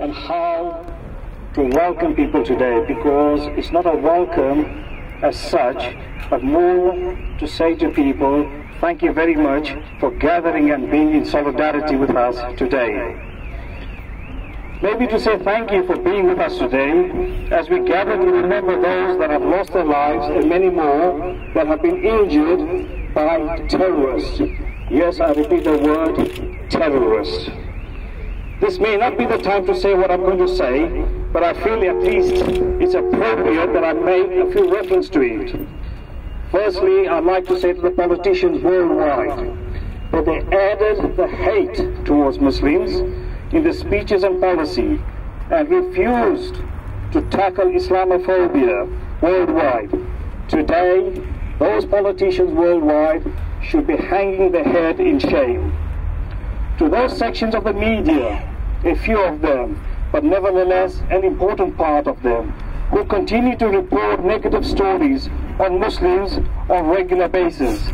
and how to welcome people today, because it's not a welcome as such, but more to say to people, thank you very much for gathering and being in solidarity with us today. Maybe to say thank you for being with us today as we gather to remember those that have lost their lives and many more that have been injured by terrorists. Yes, I repeat the word, terrorists. This may not be the time to say what I'm going to say, but I feel at least it's appropriate that I make a few reference to it. Firstly, I'd like to say to the politicians worldwide that they added the hate towards Muslims in the speeches and policy and refused to tackle Islamophobia worldwide. Today, those politicians worldwide should be hanging their head in shame. To those sections of the media, a few of them, but nevertheless an important part of them, who continue to report negative stories on Muslims on a regular basis,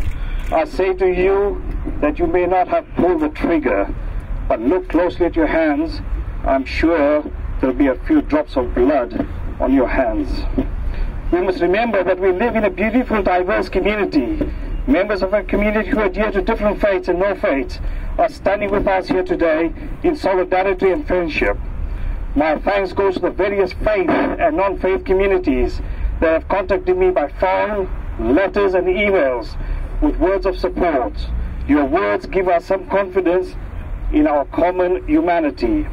I say to you that you may not have pulled the trigger, but look closely at your hands. I'm sure there'll be a few drops of blood on your hands. We must remember that we live in a beautiful, diverse community. Members of a community who adhere to different faiths and no faiths are standing with us here today in solidarity and friendship. My thanks goes to the various faith and non-faith communities that have contacted me by phone, letters and emails with words of support. Your words give us some confidence in our common humanity.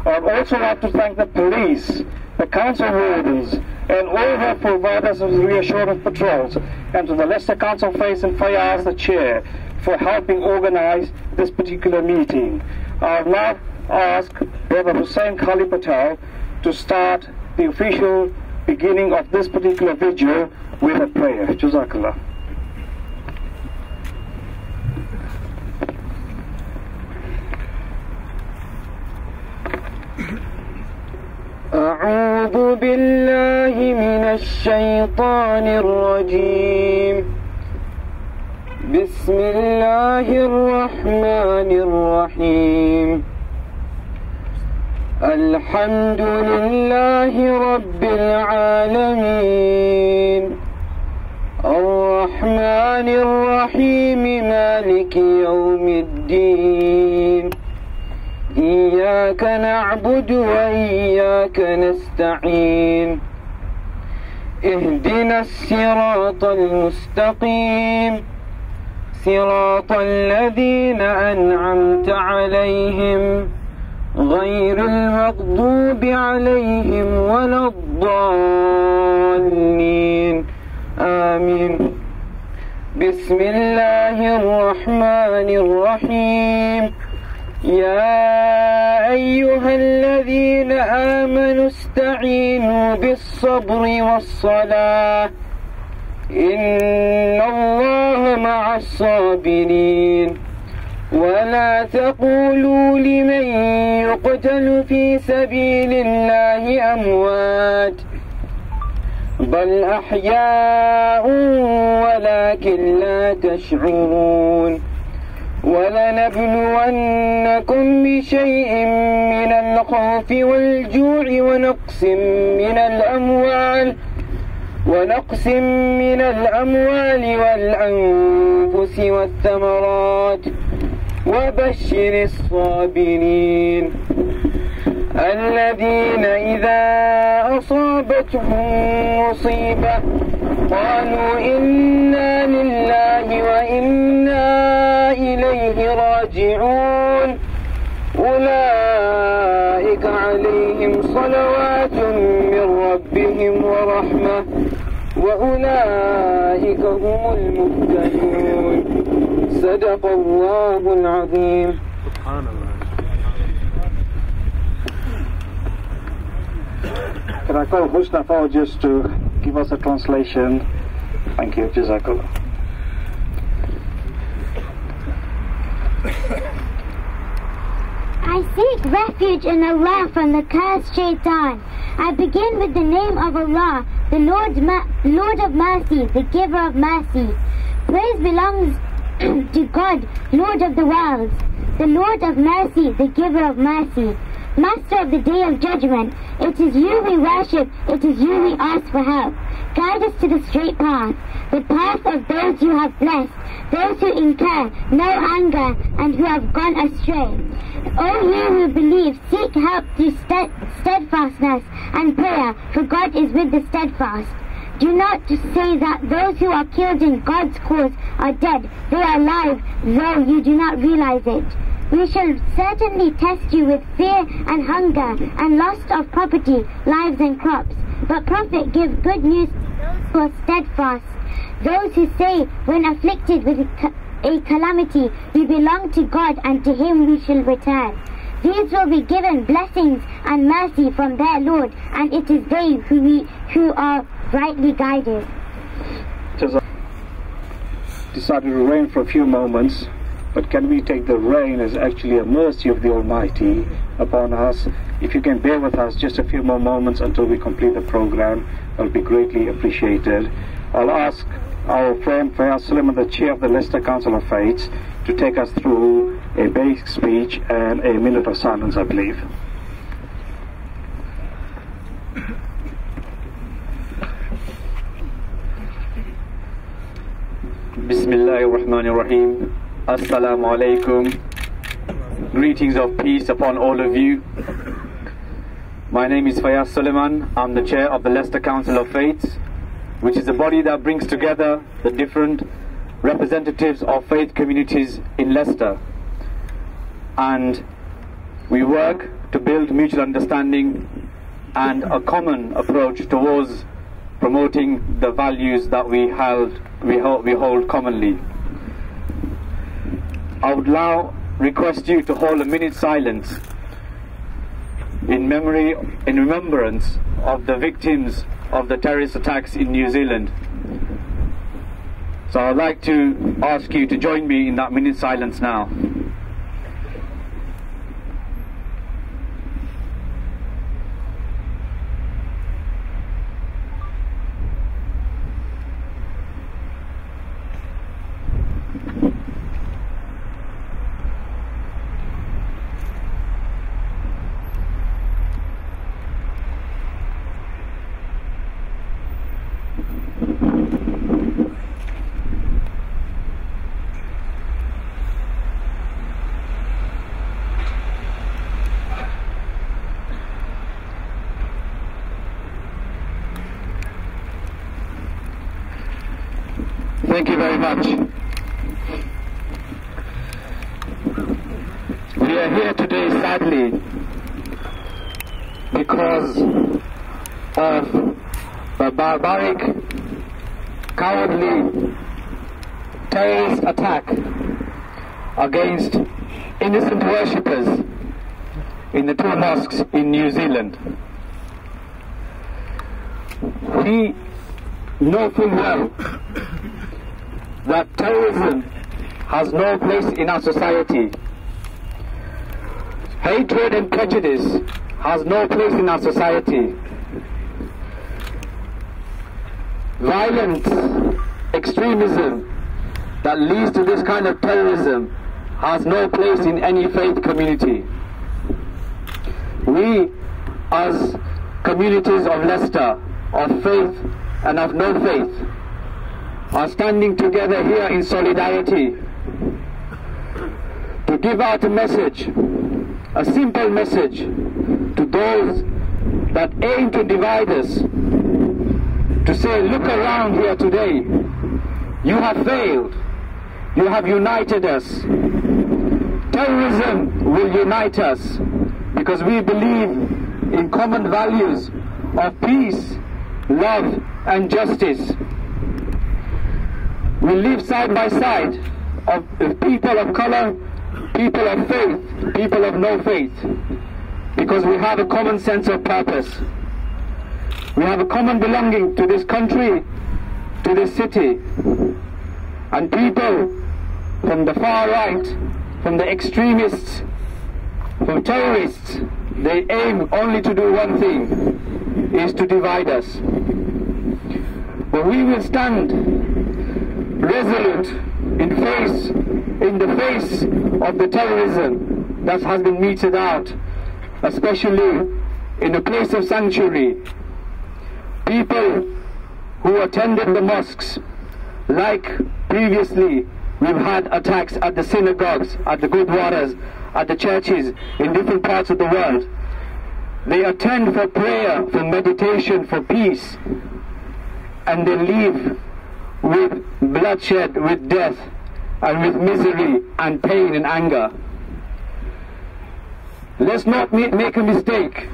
I would also like to thank the police, the council wardens, and all who have provided us with reassurance patrols, and to the Leicester Council Face and Fayaz, the chair, for helping organize this particular meeting. I will now ask Brother Hussain Khali Patel to start the official beginning of this particular vigil with a prayer. Jazakallah. أعوذ بالله من الشيطان الرجيم. بسم الله الرحمن الرحيم. الحمد لله رب العالمين، الرحمن الرحيم، مالك يوم الدين، إياك نعبد وإياك نستعين، اهدنا الصراط المستقيم، صراط الذين أنعمت عليهم غير المغضوب عليهم ولا الضالين، آمين. بسم الله الرحمن الرحيم. يا أيها الذين آمنوا استعينوا بالصبر والصلاة إن الله مع الصابرين، ولا تقولوا لمن يقتل في سبيل الله أموات بل أحياء ولكن لا تشعرون. ولنبلونكم بشيء من الخوف والجوع ونقص من الأموال والأنفس والثمرات وبشر الصابرين الذين إذا أصابتهم مصيبة قالوا إنا لله وإنا إليه راجعون، أولئك عليهم صلوات من ربهم ورحمة وأولئك هم المهتدون. صدق الله العظيم. سبحان الله. Can I call Mustafa just to give us a translation? Thank you, Jazakallah. I seek refuge in Allah from the cursed shaitan. I begin with the name of Allah, the Lord of mercy, the giver of mercy. Praise belongs to God, Lord of the worlds, the Lord of mercy, the giver of mercy. Master of the day of judgment, it is you we worship, it is you we ask for help. Guide us to the straight path, the path of those you have blessed, those who incur no anger and who have gone astray. O you who believe, seek help through steadfastness and prayer, for God is with the steadfast. Do not say that those who are killed in God's cause are dead. They are alive, though you do not realize it. We shall certainly test you with fear and hunger and loss of property, lives and crops. But Prophet, give good news to those who are steadfast, those who say when afflicted with a calamity, we belong to God and to Him we shall return. These will be given blessings and mercy from their Lord, and it is they who are rightly guided. Decided to rain for a few moments, but can we take the rain as actually a mercy of the Almighty upon us? If you can bear with us just a few more moments until we complete the program, that will be greatly appreciated. I'll ask our friend Fayaz Suleiman, the chair of the Leicester Council of Faiths, to take us through a basic speech and a minute of silence, I believe. Bismillahirrahmanirrahim. Assalamu alaikum. Greetings of peace upon all of you. My name is Fayaz Suleiman. I'm the chair of the Leicester Council of Faiths, which is a body that brings together the different representatives of faith communities in Leicester. And we work to build mutual understanding and a common approach towards promoting the values that we hold commonly. I would now request you to hold a minute's silence in remembrance of the victims of the terrorist attacks in New Zealand. So I'd like to ask you to join me in that minute's silence now. Thank you very much. We are here today, sadly, because of the barbaric, cowardly terrorist attack against innocent worshippers in the two mosques in New Zealand. We know full well that terrorism has no place in our society. Hatred and prejudice has no place in our society. Violence, extremism that leads to this kind of terrorism has no place in any faith community. We, as communities of Leicester, of faith and of no faith, are standing together here in solidarity to give out a message, a simple message to those that aim to divide us, to say, look around here today, you have failed, you have united us. Terrorism will unite us because we believe in common values of peace, love and justice. We live side by side of people of color, people of faith, people of no faith, because we have a common sense of purpose. We have a common belonging to this country, to this city. And people from the far right, from the extremists, from terrorists, they aim only to do one thing, is to divide us. But we will stand resolute in the face of the terrorism that has been meted out especially in a place of sanctuary. People who attended the mosques, like previously we've had attacks at the synagogues, at the gurdwaras, at the churches in different parts of the world. They attend for prayer, for meditation, for peace, and they leave with bloodshed, with death, and with misery and pain and anger. Let's not make a mistake.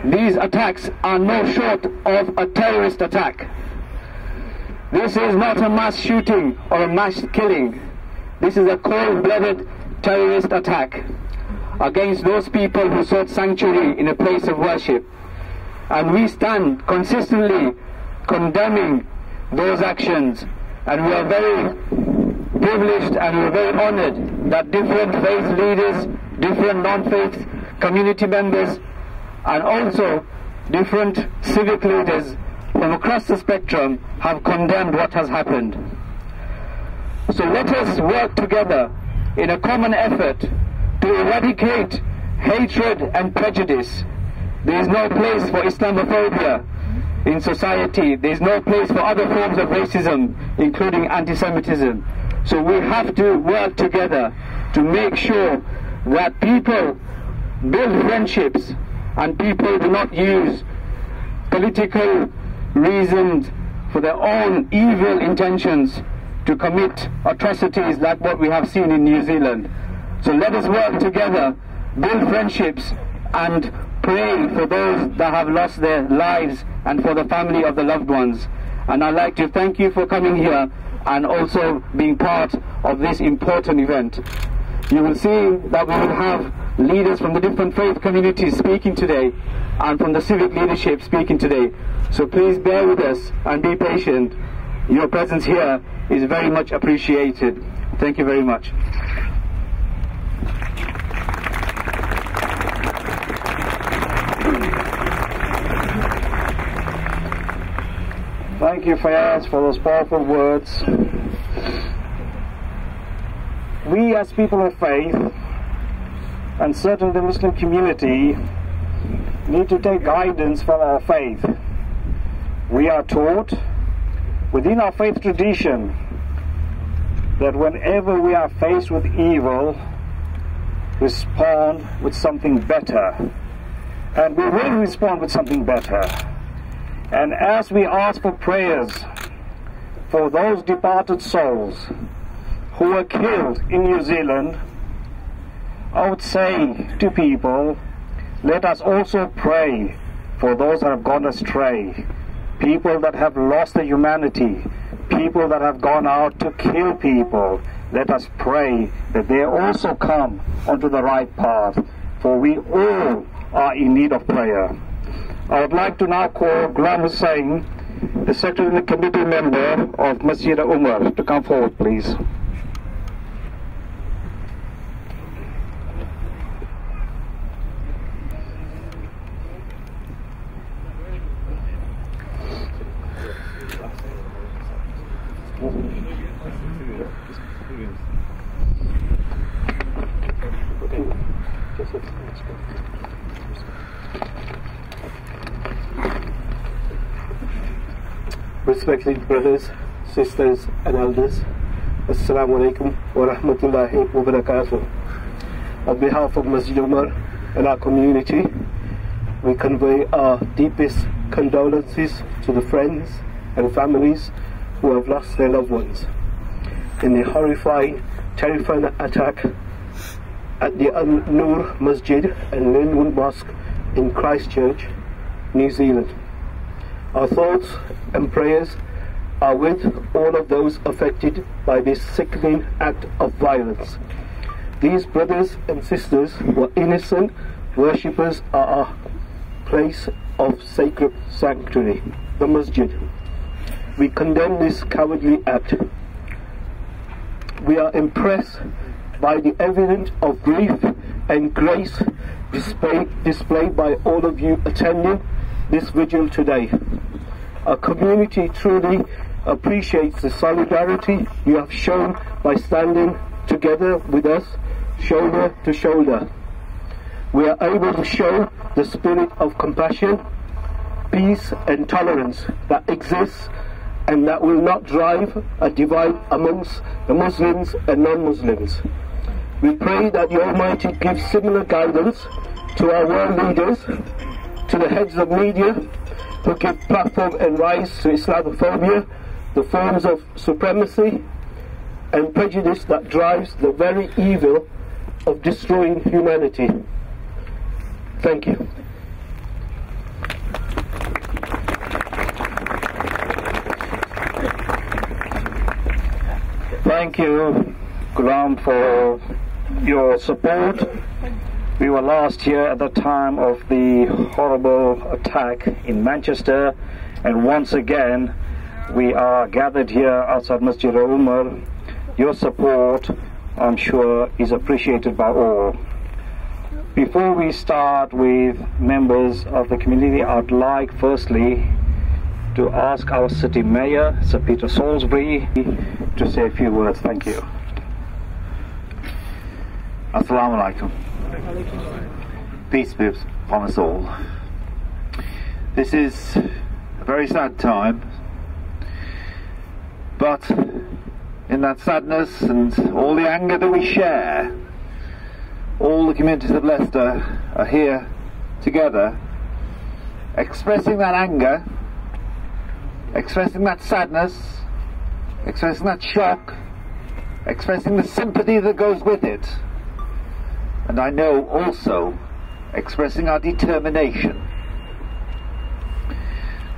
These attacks are no short of a terrorist attack. This is not a mass shooting or a mass killing. This is a cold-blooded terrorist attack against those people who sought sanctuary in a place of worship. And we stand consistently condemning those actions, and we are very privileged and we are very honored that different faith leaders, different non-faith community members, and also different civic leaders from across the spectrum have condemned what has happened. So let us work together in a common effort to eradicate hatred and prejudice. There is no place for Islamophobia in society. There is no place for other forms of racism, including anti-Semitism. So we have to work together to make sure that people build friendships and people do not use political reasons for their own evil intentions to commit atrocities like what we have seen in New Zealand. So let us work together, build friendships, and pray for those that have lost their lives and for the family of the loved ones. And I'd like to thank you for coming here and also being part of this important event. You will see that we will have leaders from the different faith communities speaking today and from the civic leadership speaking today. So please bear with us and be patient. Your presence here is very much appreciated. Thank you very much. Thank you, Fayaz, for those powerful words. We as people of faith, and certainly the Muslim community, need to take guidance from our faith. We are taught within our faith tradition that whenever we are faced with evil, respond with something better. And we will respond with something better. And as we ask for prayers for those departed souls who were killed in New Zealand, I would say to people, let us also pray for those that have gone astray, people that have lost their humanity, people that have gone out to kill people. Let us pray that they also come onto the right path, for we all are in need of prayer. I would like to now call Ghulam Hussain, the Secretary Committee member of Masjid Umar, to come forward, please. Respected brothers, sisters and elders, Assalamu alaikum wa rahmatullahi wa barakatuh. On behalf of Masjid Umar and our community, we convey our deepest condolences to the friends and families who have lost their loved ones in the horrifying, terrifying attack at the Al-Nur Masjid and Linwood Mosque in Christchurch, New Zealand. Our thoughts and prayers are with all of those affected by this sickening act of violence. These brothers and sisters were innocent worshippers at our place of sacred sanctuary, the Masjid. We condemn this cowardly act. We are impressed by the evidence of grief and grace displayed by all of you attending this vigil today. Our community truly appreciates the solidarity you have shown by standing together with us, shoulder to shoulder. we are able to show the spirit of compassion, peace and tolerance that exists and that will not drive a divide amongst the Muslims and non-Muslims. We pray that the Almighty gives similar guidance to our world leaders, to the heads of media who give platform and rise to Islamophobia, the forms of supremacy and prejudice that drives the very evil of destroying humanity. Thank you. Thank you, Ghulam, for your support. We were last here at the time of the horrible attack in Manchester, and once again we are gathered here outside Masjid Umar. Your support, I'm sure, is appreciated by all. Before we start with members of the community, I'd like firstly to ask our city mayor, Sir Peter Salisbury, to say a few words. Thank you. Assalamu alaikum. Peace be upon us all. This is a very sad time, but in that sadness and all the anger that we share, all the communities of Leicester are here together, expressing that anger, expressing that sadness, expressing that shock, expressing the sympathy that goes with it, and I know also expressing our determination.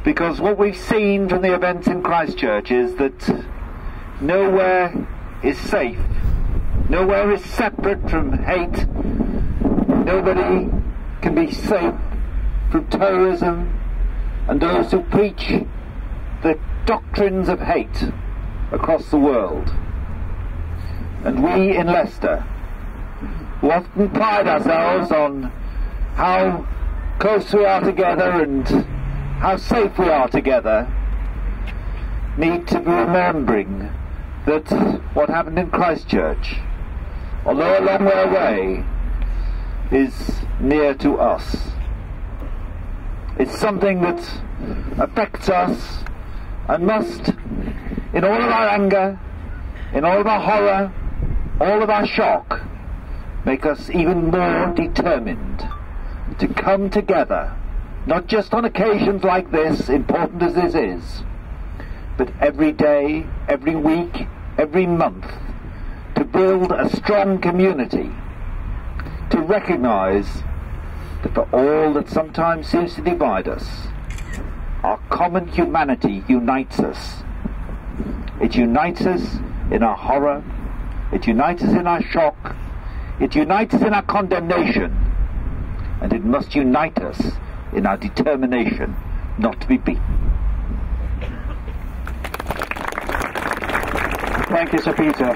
Because what we've seen from the events in Christchurch is that nowhere is safe, nowhere is separate from hate, nobody can be safe from terrorism and those who preach the doctrines of hate across the world. And we in Leicester, who often pride ourselves on how close we are together and how safe we are together, need to be remembering that what happened in Christchurch, although a long way away, is near to us. It's something that affects us and must, in all of our anger, in all of our horror, all of our shock, make us even more determined to come together, not just on occasions like this, important as this is, but every day, every week, every month, to build a strong community, to recognise that for all that sometimes seems to divide us, our common humanity unites us. It unites us in our horror, it unites us in our shock, it unites us in our condemnation, and it must unite us in our determination not to be beaten. Thank you, Sir Peter.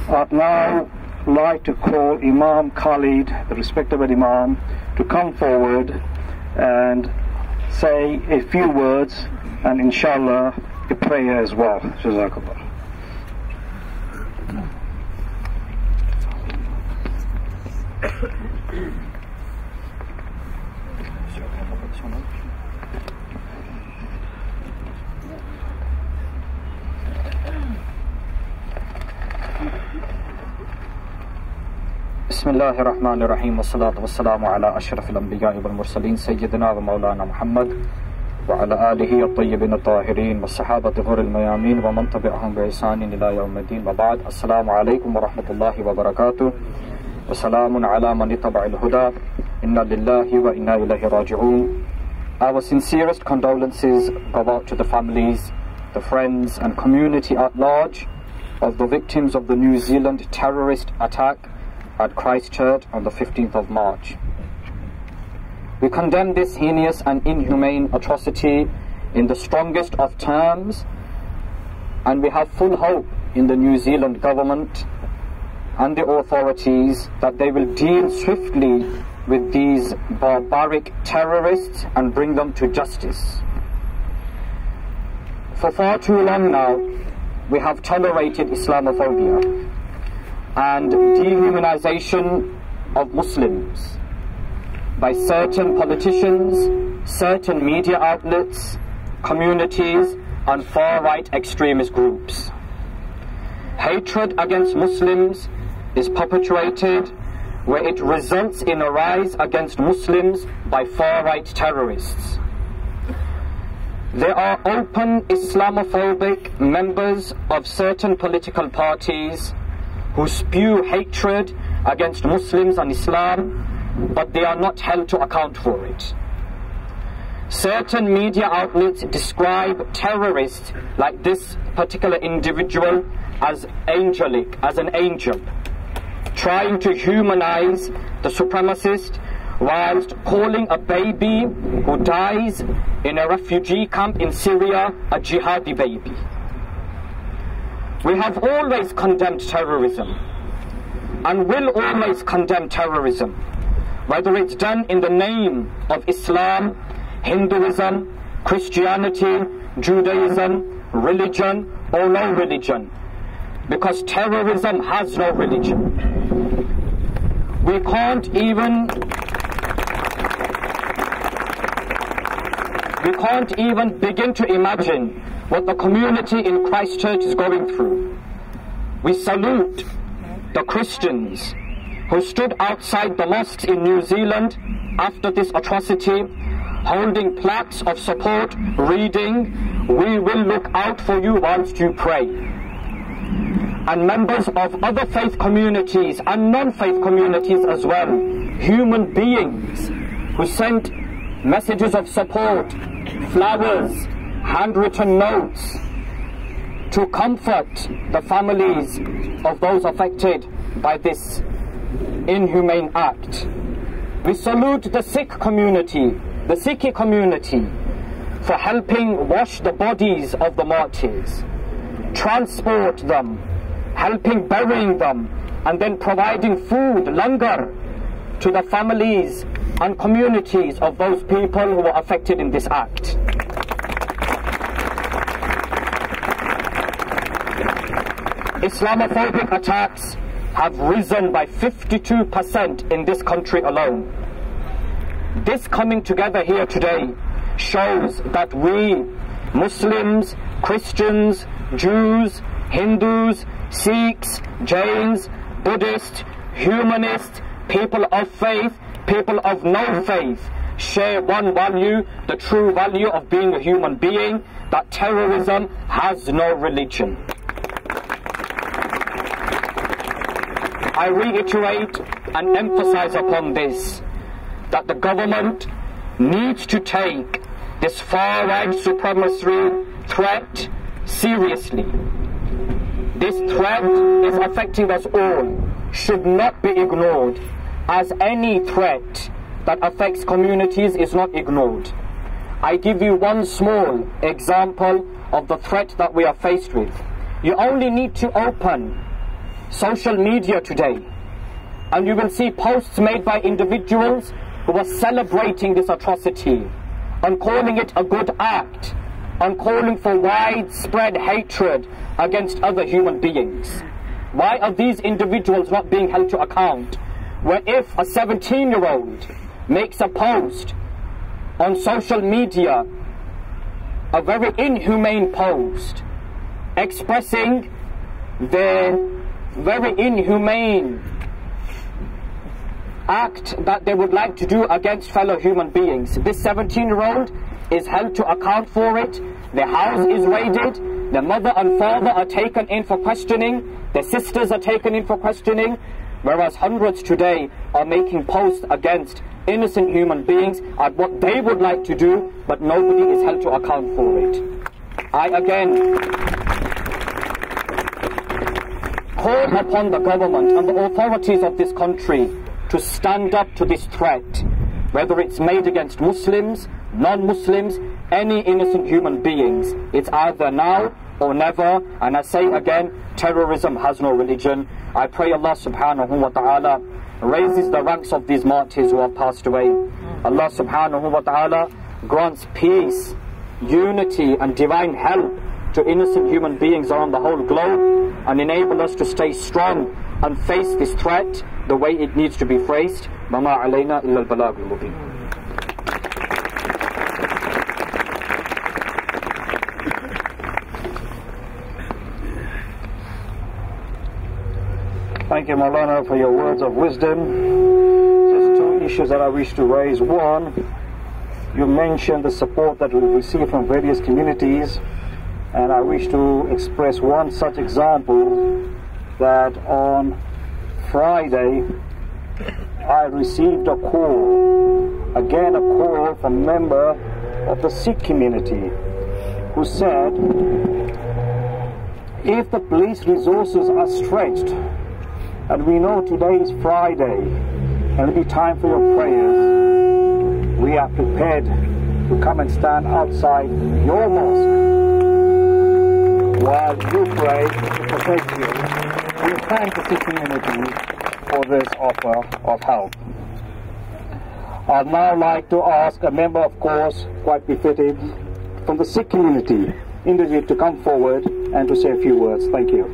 I'd now like to call Imam Khalid, the respectable Imam, to come forward and say a few words and inshallah a prayer as well. Jazakallah. بسم الله الرحمن الرحيم والصلاة والسلام على أشرف الأنبياء والمرسلين سيدنا ومولانا محمد وعلى آله الطيبين الطاهرين والصحابة غر الميامين ومن تبعهم بإحسان إلى يوم الدين وبعد. السلام عليكم ورحمة الله وبركاته وسلام على من اتبع الهدى إنا لله وإنا إليه راجعون. Our sincerest condolences go out to the families, the friends and community at large of the victims of the New Zealand terrorist attack at Christchurch on the 15th of March. We condemn this heinous and inhumane atrocity in the strongest of terms, and we have full hope in the New Zealand government and the authorities that they will deal swiftly with these barbaric terrorists and bring them to justice. For far too long now, we have tolerated Islamophobia and dehumanization of Muslims by certain politicians, certain media outlets, communities, and far-right extremist groups. Hatred against Muslims is perpetuated where it results in a rise against Muslims by far-right terrorists. There are open Islamophobic members of certain political parties who spew hatred against Muslims and Islam, but they are not held to account for it. Certain media outlets describe terrorists like this particular individual as angelic, as an angel, trying to humanize the supremacist whilst calling a baby who dies in a refugee camp in Syria a jihadi baby. We have always condemned terrorism and will always condemn terrorism, whether it's done in the name of Islam, Hinduism, Christianity, Judaism, religion, or no religion, because terrorism has no religion. We can't even begin to imagine what the community in Christchurch is going through. We salute the Christians who stood outside the mosques in New Zealand after this atrocity, holding plaques of support, reading, "We will look out for you whilst you pray." And members of other faith communities and non-faith communities as well, human beings who sent messages of support, flowers, handwritten notes to comfort the families of those affected by this inhumane act. We salute the Sikh community, the Sikh community, for helping wash the bodies of the martyrs, transport them, helping burying them, and then providing food, langar, to the families and communities of those people who were affected in this act. Islamophobic attacks have risen by 52% in this country alone. This coming together here today shows that we, Muslims, Christians, Jews, Hindus, Sikhs, Jains, Buddhists, humanists, people of faith, people of no faith, share one value, the true value of being a human being, that terrorism has no religion. I reiterate and emphasize upon this, that the government needs to take this far-right supremacy threat seriously. This threat is affecting us all, should not be ignored, as any threat that affects communities is not ignored. I give you one small example of the threat that we are faced with. You only need to open social media today, and you will see posts made by individuals who are celebrating this atrocity and calling it a good act and calling for widespread hatred against other human beings. Why are these individuals not being held to account? Where if a 17-year-old makes a post on social media, a very inhumane post, expressing their very inhumane act that they would like to do against fellow human beings, this 17-year-old is held to account for it. Their house is raided, their mother and father are taken in for questioning, their sisters are taken in for questioning, whereas hundreds today are making posts against innocent human beings at what they would like to do, but nobody is held to account for it. I again call upon the government and the authorities of this country to stand up to this threat, whether it's made against Muslims, non-Muslims, any innocent human beings. It's either now or never, and I say again, terrorism has no religion. I pray Allah subhanahu wa ta'ala raises the ranks of these martyrs who have passed away. Allah subhanahu wa ta'ala grants peace, unity and divine help to innocent human beings around the whole globe, and enable us to stay strong and face this threat the way it needs to be faced. وَمَا عَلَيْنَا إِلَّا الْبَلَاغُ الْمُبِينُ. Thank you, Maulana, for your words of wisdom. Just two issues that I wish to raise. One, you mentioned the support that we receive from various communities, and I wish to express one such example, that on Friday I received a call, again a call from a member of the Sikh community, who said, if the police resources are stretched, and we know today is Friday, and it'll be time for your prayers, we are prepared to come and stand outside your mosque while you pray to protect you. We thank the Sikh community for this offer of help. I'd now like to ask a member, of course, quite befitting, from the Sikh community, Indrajit, to come forward and to say a few words. Thank you.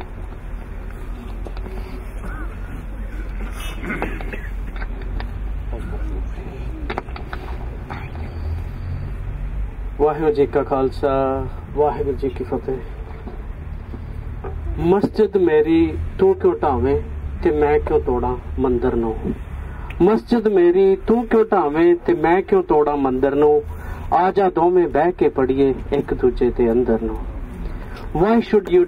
Waheguru ji ਕਾ ਖਾਲਸਾ ਵਾਹਿਗੁਰੂ ਜੀ ਕੀ ਫਤਿਹ। ਮਸਜਿਦ ਮੇਰੀ ਤੂੰ ਕਿਉਂ ਢਾਵੇਂ ਤੇ ਮੈਂ ਕਿਉਂ ਤੋੜਾਂ ਮੰਦਰ ਨੂੰ। ਮਸਜਿਦ ਮੇਰੀ ਤੂੰ ਕਿਉਂ ਢਾਵੇਂ ਤੇ ਮੈਂ ਕਿਉਂ ਤੋੜਾਂ ਮੰਦਰ ਨੂੰ। ਆ ਜਾ ਦੋਵੇਂ ਬਹਿ ਕੇ ਪੜੀਏ ਇੱਕ ਦੂਜੇ ਦੇ ਅੰਦਰ ਨੂੰ। Why should you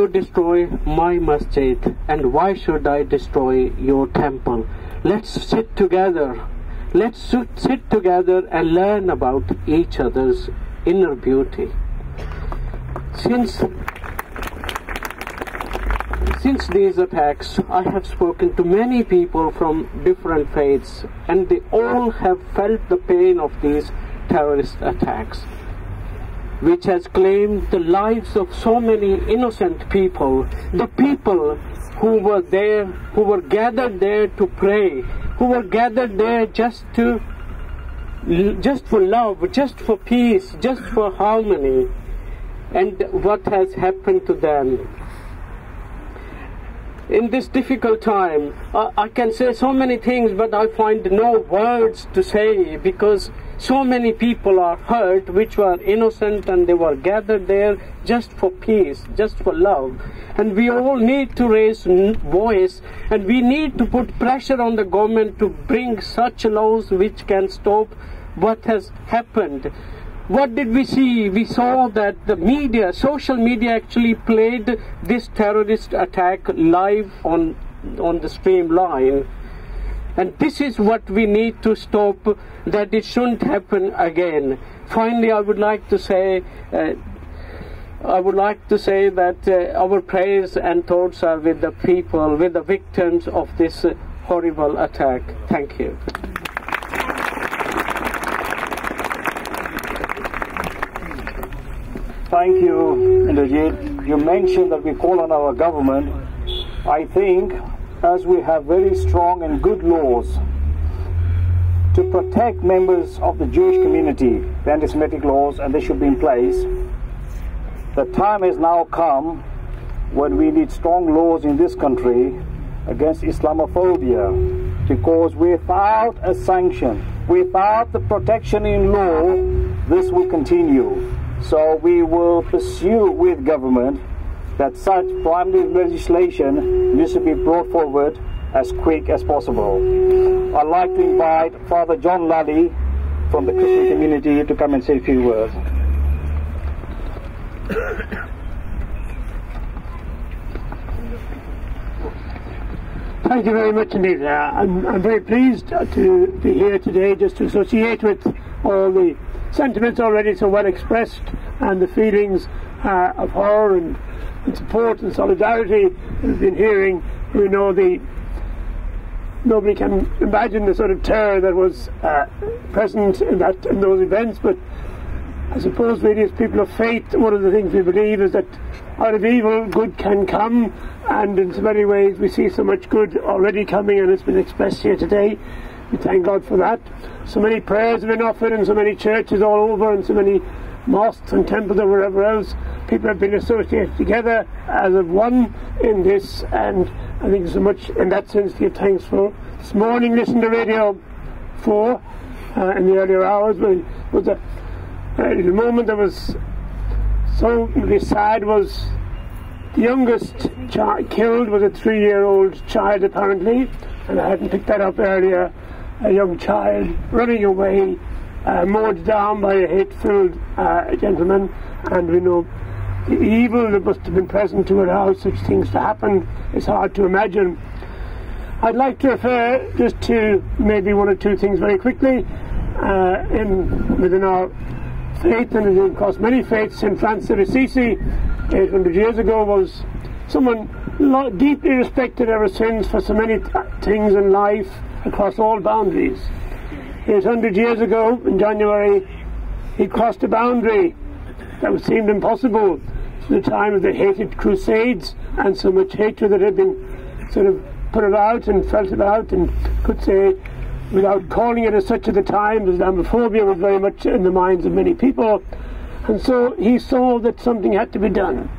destroy my masjid, and why should I destroy your temple? Let's sit together and learn about each other's inner beauty. Since these attacks, I have spoken to many people from different faiths, and they all have felt the pain of these terrorist attacks, which has claimed the lives of so many innocent people, the people who were there, who were gathered there to pray, who were gathered there just for love, just for peace, just for harmony. And what has happened to them? In this difficult time, I can say so many things, but I find no words to say, because so many people are hurt, which were innocent, and they were gathered there just for peace, just for love. And we all need to raise voice, and we need to put pressure on the government to bring such laws which can stop what has happened. What did we see? We saw that the media, social media, actually played this terrorist attack live on the streamline. And this is what we need to stop, that it shouldn't happen again. Finally, I would like to say that our prayers and thoughts are with the people, with the victims of this horrible attack. Thank you. Thank you, Indrajit. You mentioned that we call on our government. I think, as we have very strong and good laws to protect members of the Jewish community, the anti-Semitic laws, and they should be in place, the time has now come when we need strong laws in this country against Islamophobia, because without a sanction, without the protection in law, this will continue. So we will pursue with government that such primary legislation needs to be brought forward as quick as possible. I'd like to invite Father John Lally from the Christian community to come and say a few words. Thank you very much indeed. I'm very pleased to be here today, just to associate with all the sentiments already so well expressed, and the feelings of horror and support and solidarity we've been hearing. We know nobody can imagine the sort of terror that was present in those events, but I suppose really as people of faith, one of the things we believe is that out of evil good can come, and in so many ways we see so much good already coming, and it's been expressed here today. we thank God for that. So many prayers have been offered in so many churches all over, and so many mosques and temples or wherever else. People have been associated together as of one in this, and I think so much in that sense to give thanks for. This morning, listened to Radio 4 in the earlier hours, when was the moment that was so really sad was the youngest child killed was a 3-year-old child apparently, and I hadn't picked that up earlier. A young child running away, mowed down by a hate-filled gentleman, and we know the evil that must have been present to allow such things to happen is hard to imagine. I'd like to refer just to maybe one or two things very quickly within our faith, and of course many faiths. St. Francis of Assisi 800 years ago was someone deeply respected ever since for so many things in life across all boundaries. 800 years ago in January he crossed a boundary that seemed impossible to the time of the hated Crusades, and so much hatred that had been sort of put about and felt about, and could say, without calling it as such at the time, Islamophobia was very much in the minds of many people, and so he saw that something had to be done.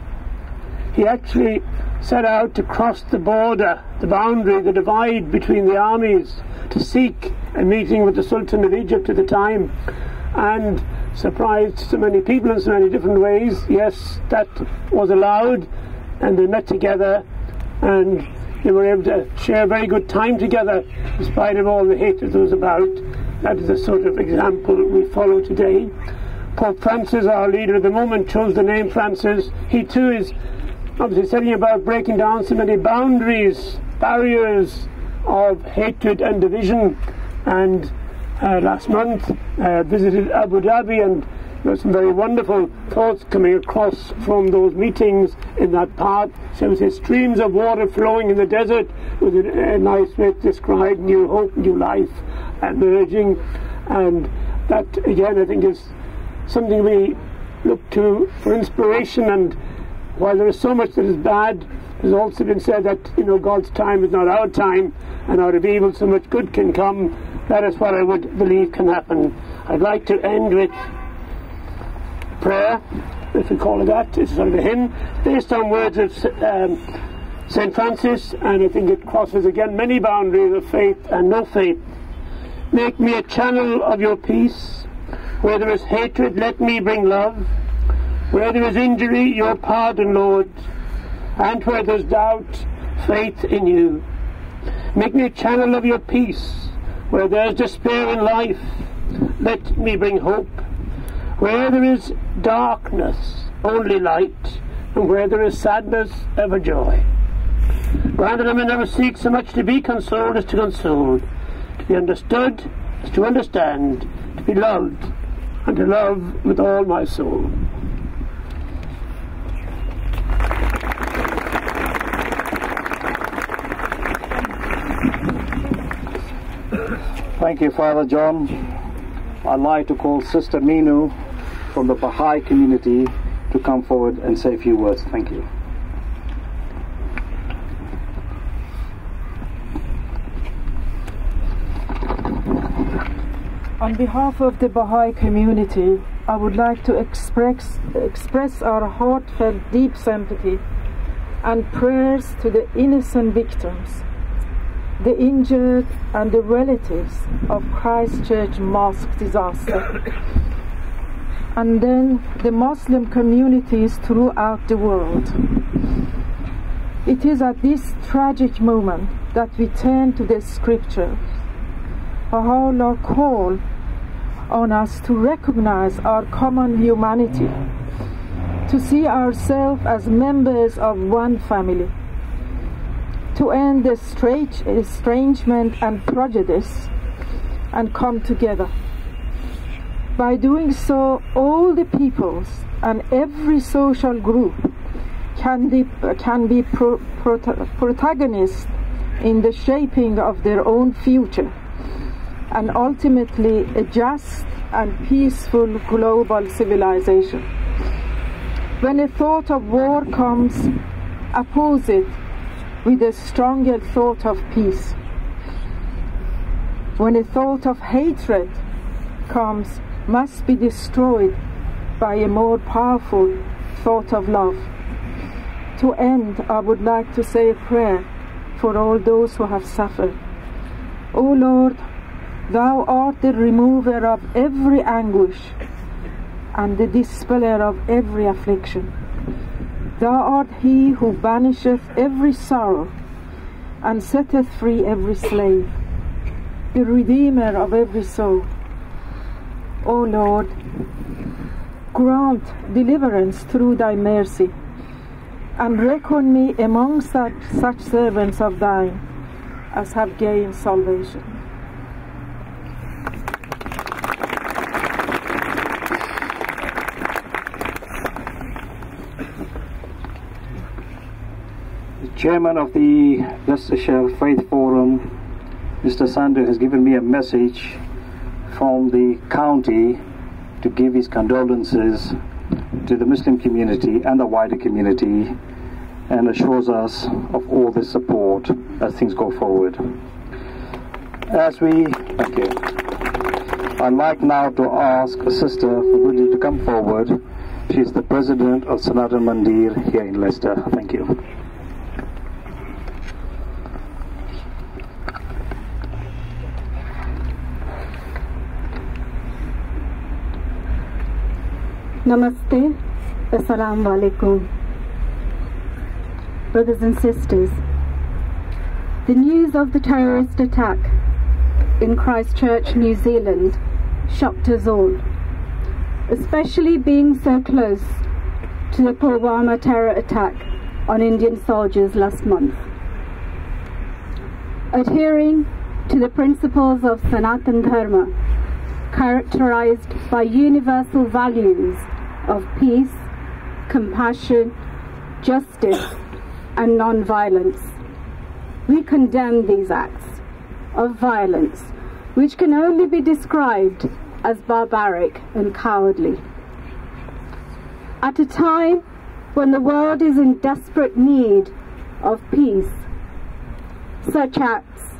He actually set out to cross the border, the boundary, the divide between the armies, to seek a meeting with the Sultan of Egypt at the time, and surprised so many people in so many different ways. Yes, that was allowed, and they met together, and they were able to share a very good time together in spite of all the hatred that was about. That is the sort of example we follow today. Pope Francis, our leader at the moment, chose the name Francis. He too is obviously setting about breaking down so many boundaries, barriers of hatred and division, and last month visited Abu Dhabi, and there were some very wonderful thoughts coming across from those meetings in that part. So we say streams of water flowing in the desert was a nice way to describe new hope, new life emerging, and that again I think is something we look to for inspiration. And while there is so much that is bad, there's also been said that God's time is not our time, and out of evil so much good can come. That is what I would believe can happen. I'd like to end with prayer, if we call it that. It's sort of a hymn based on words of St. Francis, and I think it crosses again many boundaries of faith and no faith. Make me a channel of your peace. Where there is hatred, let me bring love. Where there is injury, your pardon, Lord. And where there's doubt, faith in you. Make me a channel of your peace. Where there is despair in life, let me bring hope. Where there is darkness, only light. And where there is sadness, ever joy. Grant that I may never seek so much to be consoled as to console, to be understood as to understand, to be loved, and to love with all my soul. Thank you, Father John. I'd like to call Sister Minu from the Baha'i community to come forward and say a few words. Thank you. On behalf of the Baha'i community, I would like to express our heartfelt deep sympathy and prayers to the innocent victims, the injured and the relatives of Christchurch mosque disaster, and then the Muslim communities throughout the world. It is at this tragic moment that we turn to the scriptures. Allah call on us to recognize our common humanity, to see ourselves as members of one family, to end the estrangement and prejudice and come together. By doing so, all the peoples and every social group can be protagonists in the shaping of their own future, and ultimately a just and peaceful global civilization. When a thought of war comes, oppose it with a stronger thought of peace. when a thought of hatred comes, must be destroyed by a more powerful thought of love. To end, I would like to say a prayer for all those who have suffered. O Lord, Thou art the remover of every anguish and the dispeller of every affliction. Thou art He who banisheth every sorrow and setteth free every slave, the Redeemer of every soul. O Lord, grant deliverance through Thy mercy, and reckon me among such servants of Thine as have gained salvation. Chairman of the Leicestershire Faith Forum, Mr. Sandu, has given me a message from the county to give his condolences to the Muslim community and the wider community, and assures us of all the support as things go forward. Thank you. I'd like now to ask Sister Fabudi to come forward. She's the President of Sanatan Mandir here in Leicester. Thank you. Namaste, Assalamu alaikum. Brothers and sisters, the news of the terrorist attack in Christchurch, New Zealand shocked us all, especially being so close to the Pulwama terror attack on Indian soldiers last month. Adhering to the principles of Sanatan Dharma, characterized by universal values of peace, compassion, justice, and non-violence, we condemn these acts of violence, which can only be described as barbaric and cowardly. At a time when the world is in desperate need of peace, such acts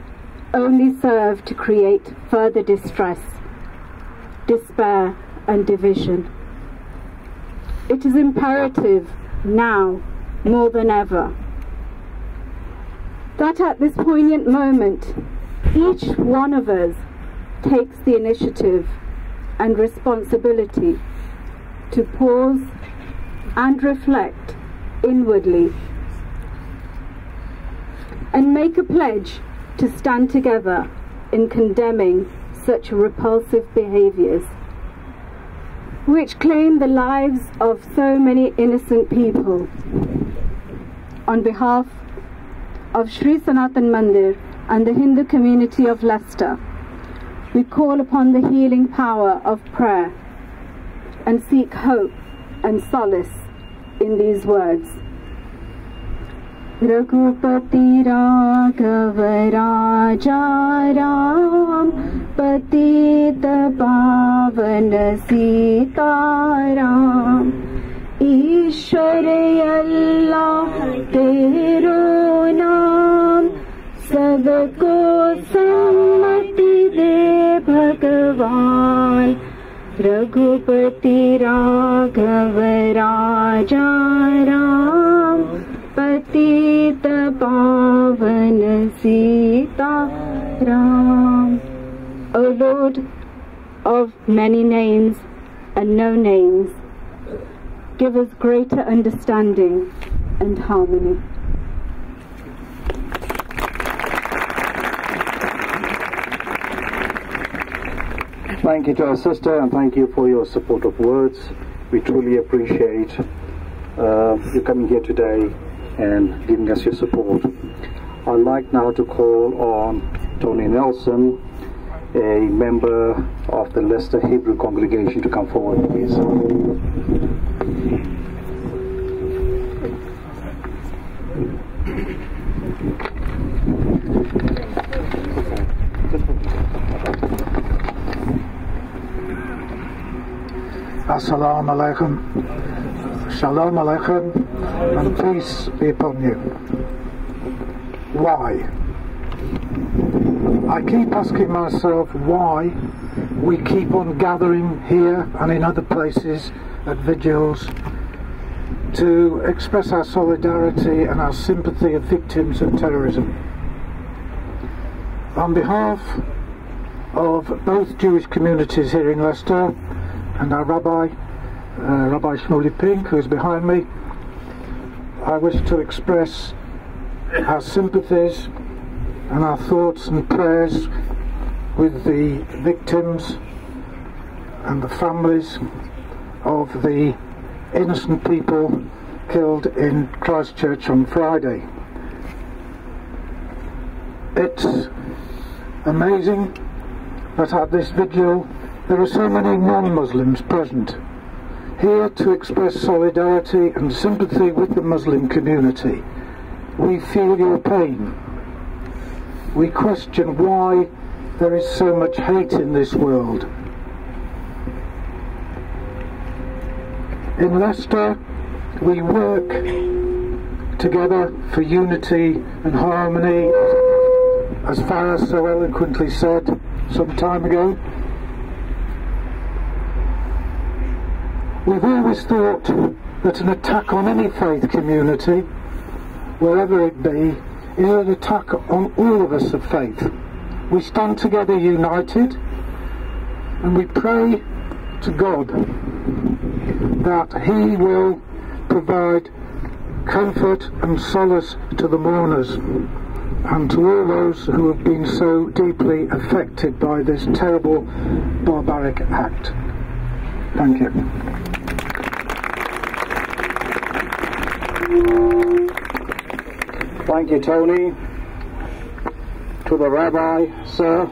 only serve to create further distress, despair, and division. It is imperative now, more than ever, that at this poignant moment, each one of us takes the initiative and responsibility to pause and reflect inwardly and make a pledge to stand together in condemning such repulsive behaviors, which claim the lives of so many innocent people. On behalf of Sri Sanatan Mandir and the Hindu community of Leicester, we call upon the healing power of prayer and seek hope and solace in these words. Raghupati Raghav Raja Ram Patita Pavana Sita Ram Ishwar Allah Tero Naam Sabko Sammati De Bhagavan Raghupati Raghav Raja Ram Patita Pavana Sita Ram. O Lord of many names and no names, give us greater understanding and harmony. Thank you to our sister, and thank you for your supportive words. We truly appreciate you coming here today and giving us your support. I'd like now to call on Tony Nelson, a member of the Leicester Hebrew congregation, to come forward, please. Assalamu alaikum. Shalom alaikum, and peace be upon you. Why? I keep asking myself why we keep on gathering here and in other places at vigils to express our solidarity and our sympathy of victims of terrorism. On behalf of both Jewish communities here in Leicester and our Rabbi Shmuley Pink, who is behind me, I wish to express our sympathies and our thoughts and prayers with the victims and the families of the innocent people killed in Christchurch on Friday. It's amazing that at this vigil there are so many non-Muslims present, here to express solidarity and sympathy with the Muslim community. We feel your pain. We question why there is so much hate in this world. In Leicester, we work together for unity and harmony, as Farah so eloquently said some time ago. We've always thought that an attack on any faith community, wherever it be, is an attack on all of us of faith. We stand together united, and we pray to God that He will provide comfort and solace to the mourners and to all those who have been so deeply affected by this terrible barbaric act. Thank you. Thank you, Tony. To the Rabbi, sir,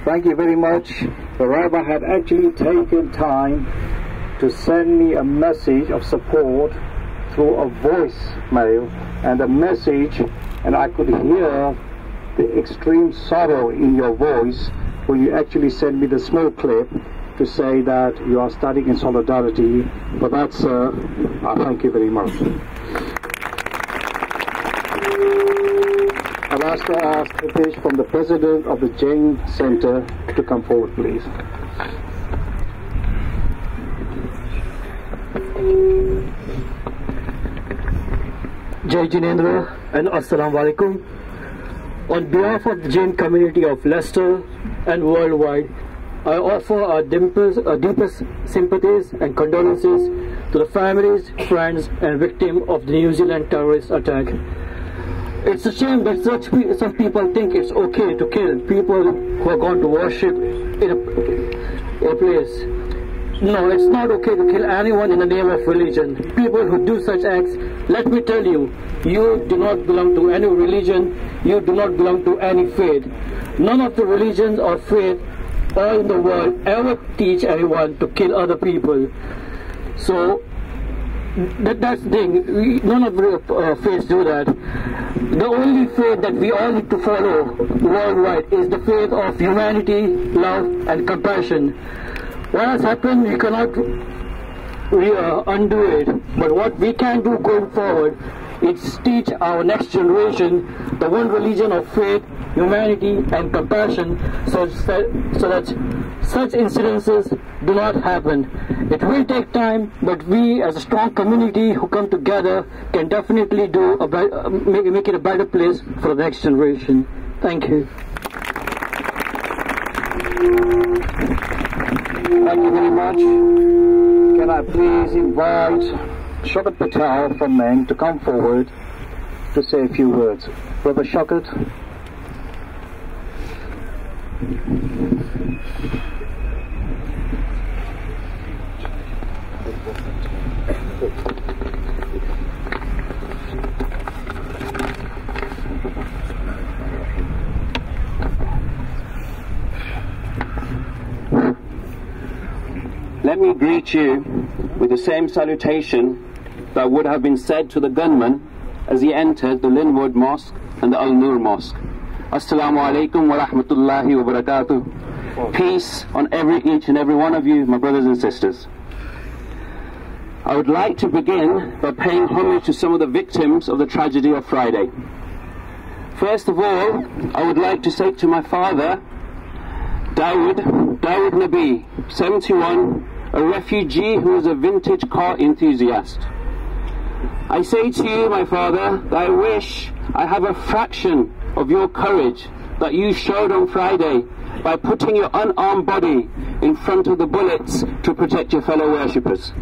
thank you very much. The Rabbi had actually taken time to send me a message of support through a voicemail and a message, and I could hear the extreme sorrow in your voice when you actually sent me the small clip to say that you are standing in solidarity. For that, sir, I thank you very much. I'd like to ask Pritesh from the President of the Jain Center to come forward, please. Jai Jinendra and Assalamu Alaikum. On behalf of the Jain community of Leicester and worldwide, I offer our deepest sympathies and condolences to the families, friends and victims of the New Zealand terrorist attack. It's a shame that some people think it's okay to kill people who are going to worship in a place. No, it's not okay to kill anyone in the name of religion. People who do such acts, let me tell you, you do not belong to any religion, you do not belong to any faith. None of the religions or faith all in the world ever teach anyone to kill other people. So, that's the thing, none of the faiths do that. The only faith that we all need to follow worldwide is the faith of humanity, love and compassion. What has happened, we cannot undo it, but what we can do going forward is teach our next generation the one religion of faith, humanity and compassion, so that such incidences do not happen. It will take time, but we as a strong community who come together can definitely do make it a better place for the next generation. Thank you. Thank you very much. Can I please invite Shaukat Patel from Meng to come forward to say a few words. Brother Shaukat. Let me greet you with the same salutation that would have been said to the gunman as he entered the Linwood Mosque and the Al-Nur Mosque. Assalamu alaikum wa rahmatullahi wa barakatuh. Peace on each and every one of you, my brothers and sisters. I would like to begin by paying homage to some of the victims of the tragedy of Friday. First of all, I would like to say to my father, Dawood Nabi, 71, a refugee who is a vintage car enthusiast. I say to you, my father, that I wish I have a fraction of your courage that you showed on Friday by putting your unarmed body in front of the bullets to protect your fellow worshippers.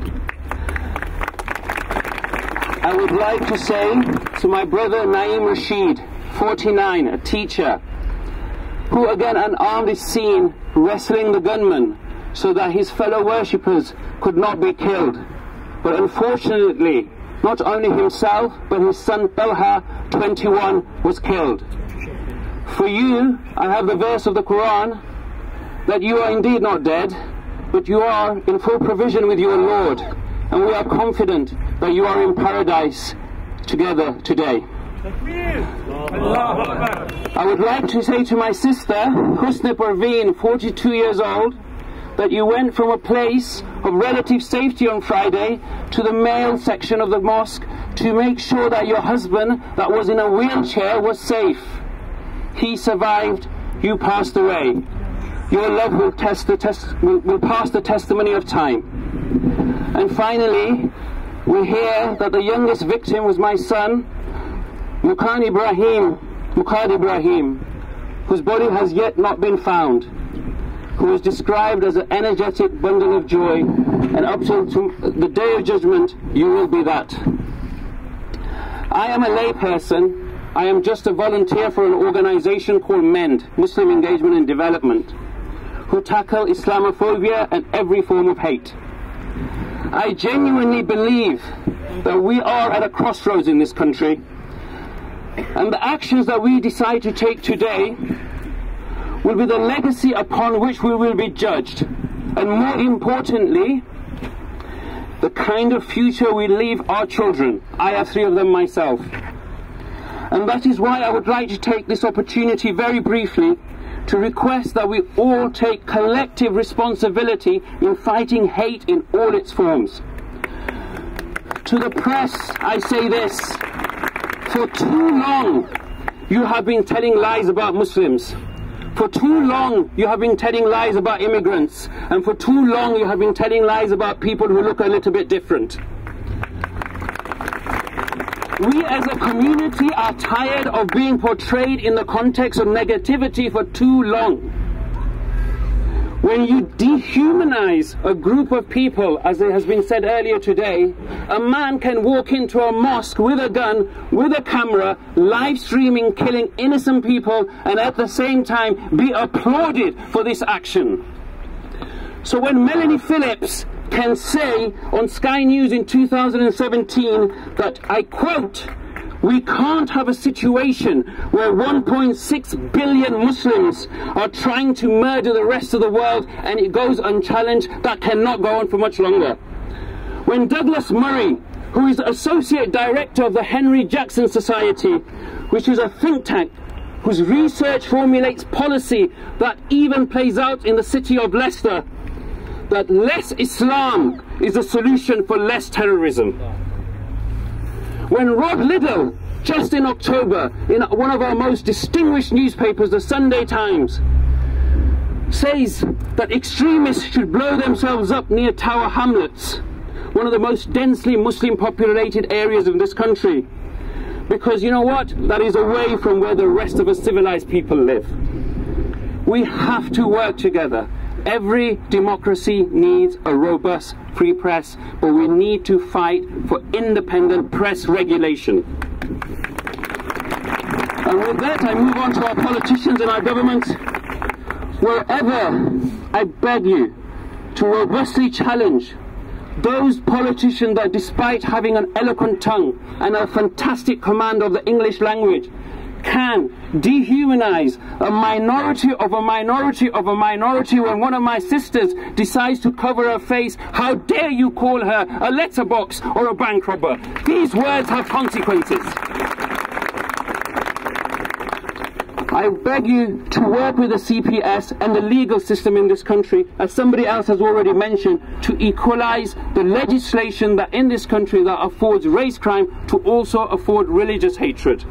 I would like to say to my brother Naeem Rashid, 49, a teacher, who again unarmed is seen wrestling the gunman so that his fellow worshippers could not be killed. But unfortunately, not only himself, but his son Talha, 21, was killed. For you, I have the verse of the Quran, that you are indeed not dead, but you are in full provision with your Lord, and we are confident that you are in paradise together today. I would like to say to my sister, Husna Parveen, 42 years old, that you went from a place of relative safety on Friday to the male section of the mosque to make sure that your husband that was in a wheelchair was safe. He survived, you passed away. Your love will pass the testimony of time. And finally, we hear that the youngest victim was my son, Muqad Ibrahim, whose body has yet not been found, who was described as an energetic bundle of joy, and up till the day of judgment, you will be that. I am a layperson. I am just a volunteer for an organization called MEND, Muslim Engagement and Development, who tackle Islamophobia and every form of hate. I genuinely believe that we are at a crossroads in this country, and the actions that we decide to take today will be the legacy upon which we will be judged, and more importantly, the kind of future we leave our children. I have 3 of them myself. And that is why I would like to take this opportunity very briefly to request that we all take collective responsibility in fighting hate in all its forms. To the press, I say this: for too long you have been telling lies about Muslims. For too long you have been telling lies about immigrants. And for too long you have been telling lies about people who look a little bit different. We as a community are tired of being portrayed in the context of negativity for too long. When you dehumanize a group of people, as it has been said earlier today, a man can walk into a mosque with a gun, with a camera, live streaming, killing innocent people, and at the same time be applauded for this action. So when Melanie Phillips can say on Sky News in 2017 that, I quote, "We can't have a situation where 1.6 billion Muslims are trying to murder the rest of the world and it goes unchallenged. That cannot go on for much longer." When Douglas Murray, who is Associate Director of the Henry Jackson Society, which is a think tank whose research formulates policy that even plays out in the city of Leicester, that less Islam is a solution for less terrorism. When Rod Liddell, just in October, in one of our most distinguished newspapers, the Sunday Times, says that extremists should blow themselves up near Tower Hamlets, one of the most densely Muslim populated areas of this country, because you know what? That is away from where the rest of us civilized people live. We have to work together. Every democracy needs a robust free press, but we need to fight for independent press regulation. And with that, I move on to our politicians and our government. Wherever, I beg you to robustly challenge those politicians that, despite having an eloquent tongue and a fantastic command of the English language, can dehumanize a minority of a minority of a minority. When one of my sisters decides to cover her face, how dare you call her a letterbox or a bank robber? These words have consequences. I beg you to work with the CPS and the legal system in this country, as somebody else has already mentioned, to equalize the legislation that in this country that affords race crime to also afford religious hatred.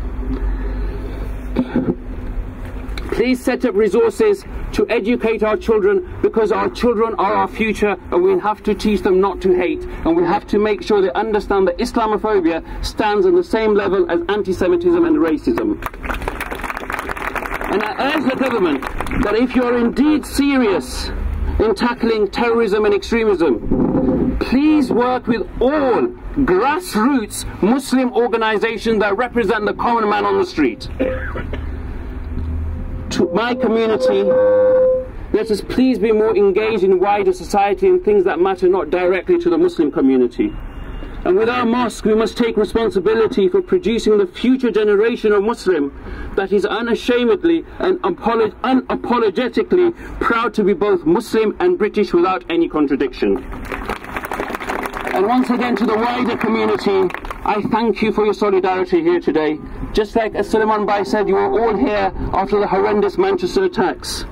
Please set up resources to educate our children, because our children are our future, and we have to teach them not to hate, and we have to make sure they understand that Islamophobia stands on the same level as anti-Semitism and racism. And I urge the government that if you are indeed serious in tackling terrorism and extremism, please work with all grassroots Muslim organizations that represent the common man on the street. To my community, let us please be more engaged in wider society and things that matter not directly to the Muslim community. And with our mosque, we must take responsibility for producing the future generation of Muslim that is unashamedly and unapologetically proud to be both Muslim and British without any contradiction. And once again, to the wider community, I thank you for your solidarity here today. Just like as Suleiman Bhai said, you are all here after the horrendous Manchester attacks.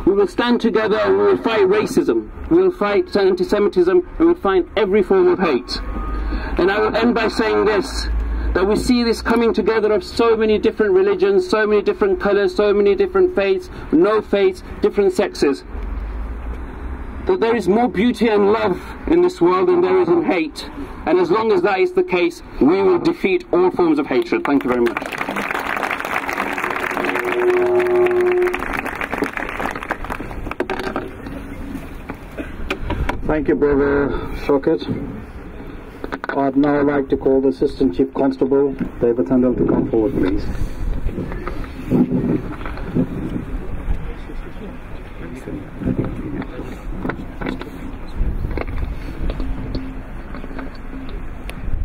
We will stand together and we will fight racism, we will fight anti-Semitism, and we will fight every form of hate. And I will end by saying this, that we see this coming together of so many different religions, so many different colours, so many different faiths, no faiths, different sexes. That there is more beauty and love in this world than there is in hate. And as long as that is the case, we will defeat all forms of hatred. Thank you very much. Thank you, Brother Shokat. I'd now like to call the Assistant Chief Constable, David Tandel, to come forward, please.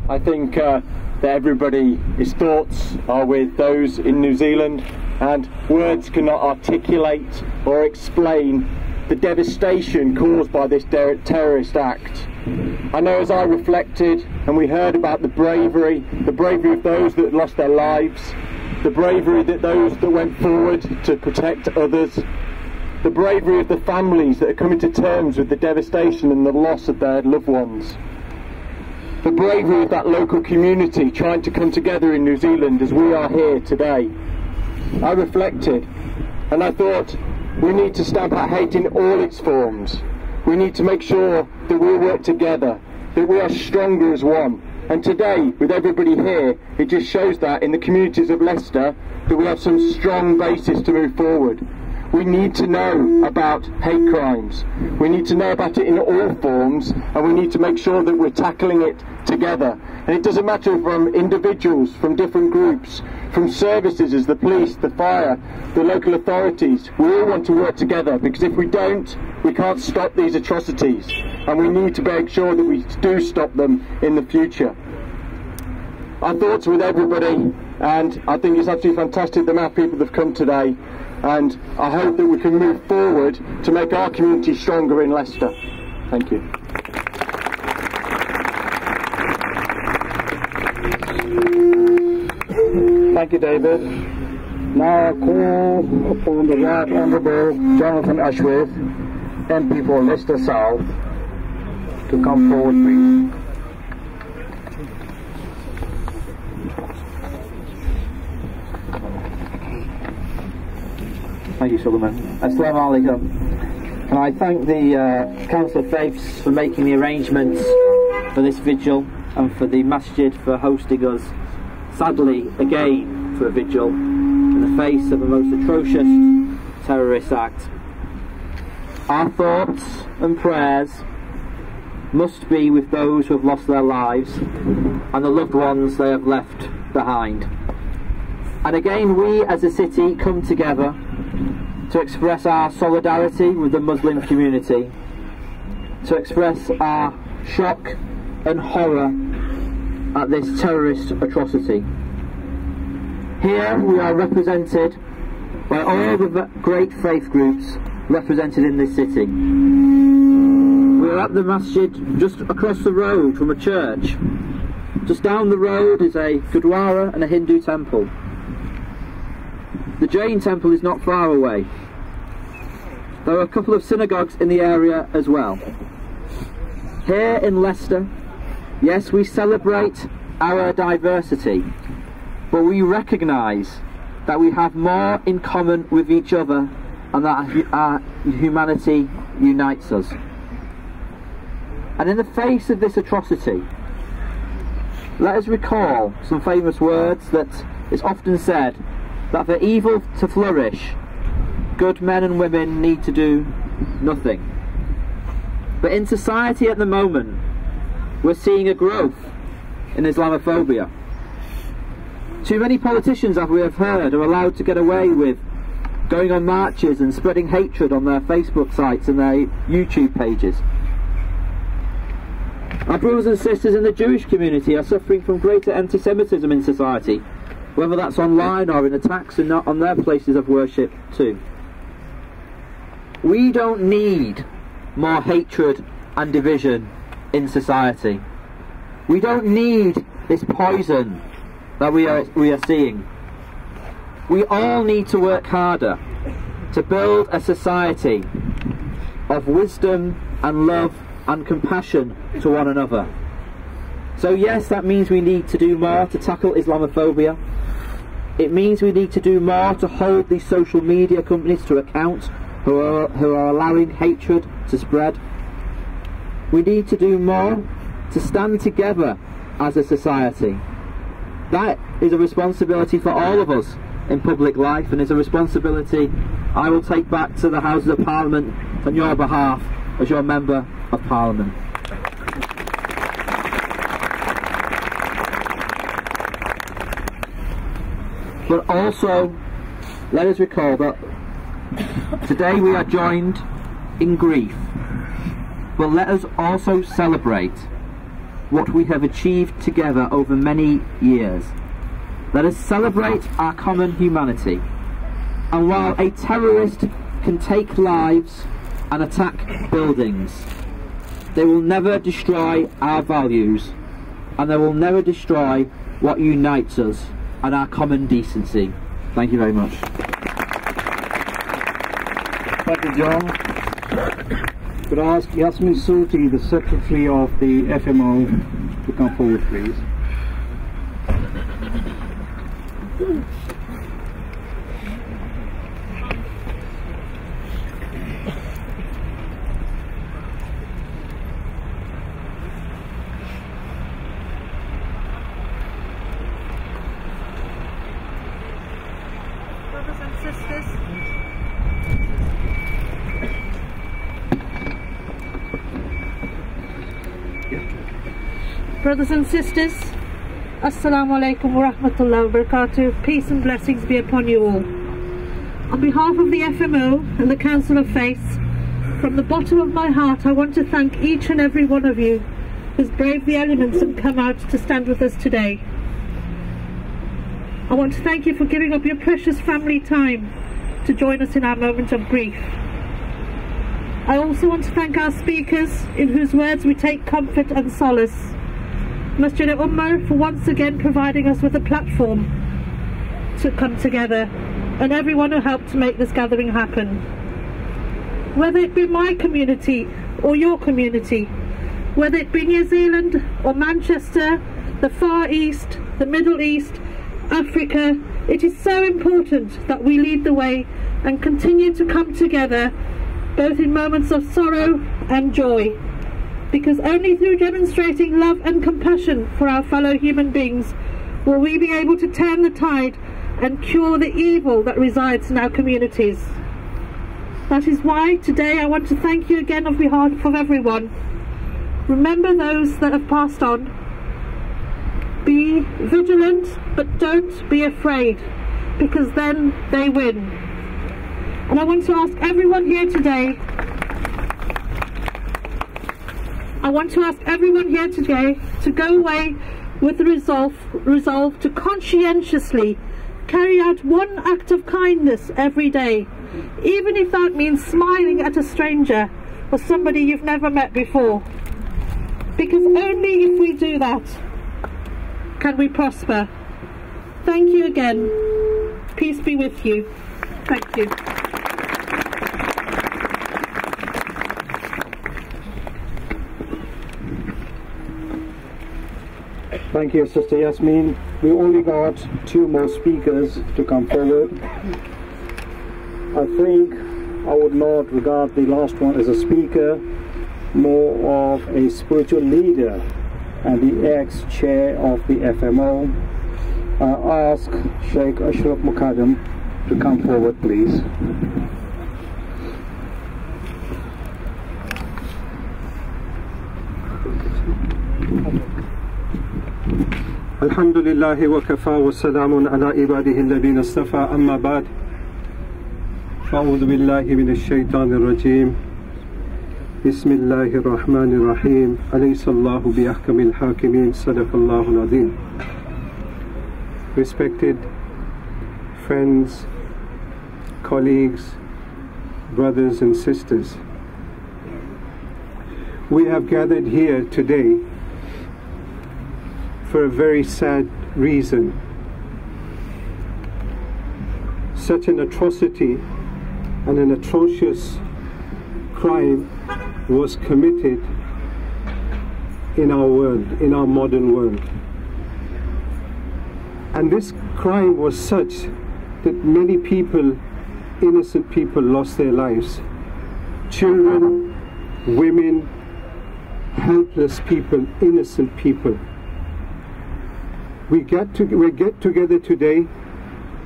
I think that everybody's thoughts are with those in New Zealand, and words cannot articulate or explain the devastation caused by this terrorist act. I know as I reflected and we heard about the bravery of those that lost their lives, the bravery that those that went forward to protect others, the bravery of the families that are coming to terms with the devastation and the loss of their loved ones, the bravery of that local community trying to come together in New Zealand as we are here today. I reflected and I thought, we need to stamp out hate in all its forms. We need to make sure that we work together, that we are stronger as one. And today, with everybody here, it just shows that in the communities of Leicester, that we have some strong basis to move forward. We need to know about hate crimes. We need to know about it in all forms, and we need to make sure that we're tackling it together. And it doesn't matter from individuals, from different groups, from services as the police, the fire, the local authorities. We all want to work together, because if we don't, we can't stop these atrocities. And we need to make sure that we do stop them in the future. Our thoughts with everybody, and I think it's absolutely fantastic the amount of people that have come today. And I hope that we can move forward to make our community stronger in Leicester. Thank you. Thank you, David. Now I call upon the Right Honourable Jonathan Ashworth, MP for Leicester South, to come forward, please. Thank you, Suleiman. Assalamu alaikum. And I thank the Council of Faiths for making the arrangements for this vigil, and for the Masjid for hosting us, sadly again, for a vigil in the face of a most atrocious terrorist act. Our thoughts and prayers must be with those who have lost their lives and the loved ones they have left behind. And again, we as a city come together to express our solidarity with the Muslim community, to express our shock and horror at this terrorist atrocity. Here we are represented by all the great faith groups represented in this city. We are at the masjid just across the road from a church. Just down the road is a Gurdwara and a Hindu temple. The Jain temple is not far away. There are a couple of synagogues in the area as well. Here in Leicester, yes, we celebrate our diversity, but we recognise that we have more in common with each other and that our humanity unites us. And in the face of this atrocity, let us recall some famous words that is often said, that for evil to flourish, good men and women need to do nothing. But in society at the moment, we're seeing a growth in Islamophobia. Too many politicians, as we have heard, are allowed to get away with going on marches and spreading hatred on their Facebook sites and their YouTube pages. Our brothers and sisters in the Jewish community are suffering from greater anti-Semitism in society, whether that's online or in attacks on their places of worship too. We don't need more hatred and division in society. We don't need this poison that we are seeing. We all need to work harder to build a society of wisdom and love and compassion to one another. So yes, that means we need to do more to tackle Islamophobia. It means we need to do more to hold these social media companies to account who are allowing hatred to spread. We need to do more to stand together as a society. That is a responsibility for all of us in public life, and is a responsibility I will take back to the Houses of Parliament on your behalf as your Member of Parliament. But also, let us recall that today we are joined in grief, but let us also celebrate what we have achieved together over many years. Let us celebrate our common humanity. And while a terrorist can take lives and attack buildings, they will never destroy our values, and they will never destroy what unites us and our common decency. Thank you very much. Thank you, John. Could I ask Yasmin Surti, the Secretary of the FMO, to come forward, please? Brothers and sisters, Assalamu alaikum wa rahmatullahi wa barakatuh. Peace and blessings be upon you all. On behalf of the FMO and the Council of Faiths, from the bottom of my heart I want to thank each and every one of you who's braved the elements and come out to stand with us today. I want to thank you for giving up your precious family time to join us in our moment of grief. I also want to thank our speakers, in whose words we take comfort and solace. Masjid Umar for once again providing us with a platform to come together, and everyone who helped to make this gathering happen. Whether it be my community or your community, whether it be New Zealand or Manchester, the Far East, the Middle East, Africa, it is so important that we lead the way and continue to come together, both in moments of sorrow and joy. Because only through demonstrating love and compassion for our fellow human beings will we be able to turn the tide and cure the evil that resides in our communities. That is why today I want to thank you again on behalf of everyone. Remember those that have passed on. Be vigilant, but don't be afraid, because then they win. And I want to ask everyone here today to go away with the resolve to conscientiously carry out one act of kindness every day, even if that means smiling at a stranger or somebody you've never met before. Because only if we do that can we prosper. Thank you again. Peace be with you. Thank you. Thank you, Sister Yasmin. We only got 2 more speakers to come forward. I think I would not regard the last one as a speaker, more of a spiritual leader and the ex-chair of the FMO. I ask Sheikh Ashraf Muqaddam to come forward, please. Alhamdulillah wa kafa wa salamun ala ibadihi alladhina istafa, amma ba'd. A'udhu billahi minash shaitanir rajim. Bismillahir rahmanir rahim. Alaysa Allahu bi ahkamil hakimin. Sadaqallahu al-azim. Respected friends, colleagues, brothers and sisters, we have gathered here today for a very sad reason. Such an atrocity and an atrocious crime was committed in our world, in our modern world. And this crime was such that many people, innocent people, lost their lives. Children, women, helpless people, innocent people. We get together today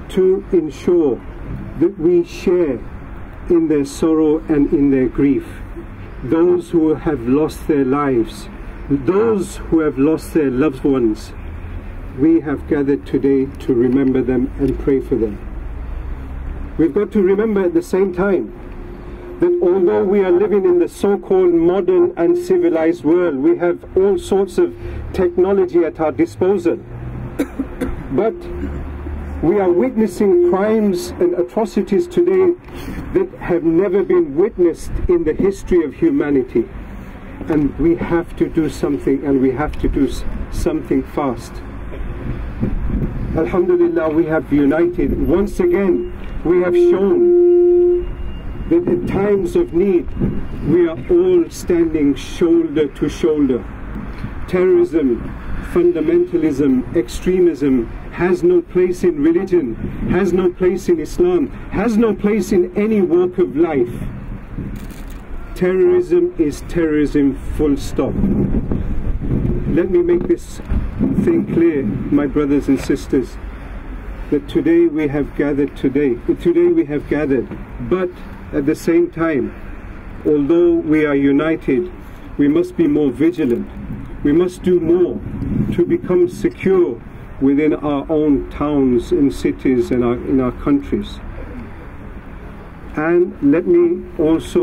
to ensure that we share in their sorrow and in their grief. Those who have lost their lives, those who have lost their loved ones, we have gathered today to remember them and pray for them. We've got to remember at the same time that although we are living in the so-called modern and civilized world, we have all sorts of technology at our disposal. But we are witnessing crimes and atrocities today that have never been witnessed in the history of humanity. And we have to do something, and we have to do something fast. Alhamdulillah, we have united. Once again, we have shown that in times of need, we are all standing shoulder to shoulder. Terrorism, fundamentalism, extremism has no place in religion, has no place in Islam, has no place in any walk of life. Terrorism is terrorism, full stop. Let me make this thing clear, my brothers and sisters, that today we have gathered, but at the same time, although we are united, we must be more vigilant. We must do more to become secure within our own towns and cities and in our countries. And let me also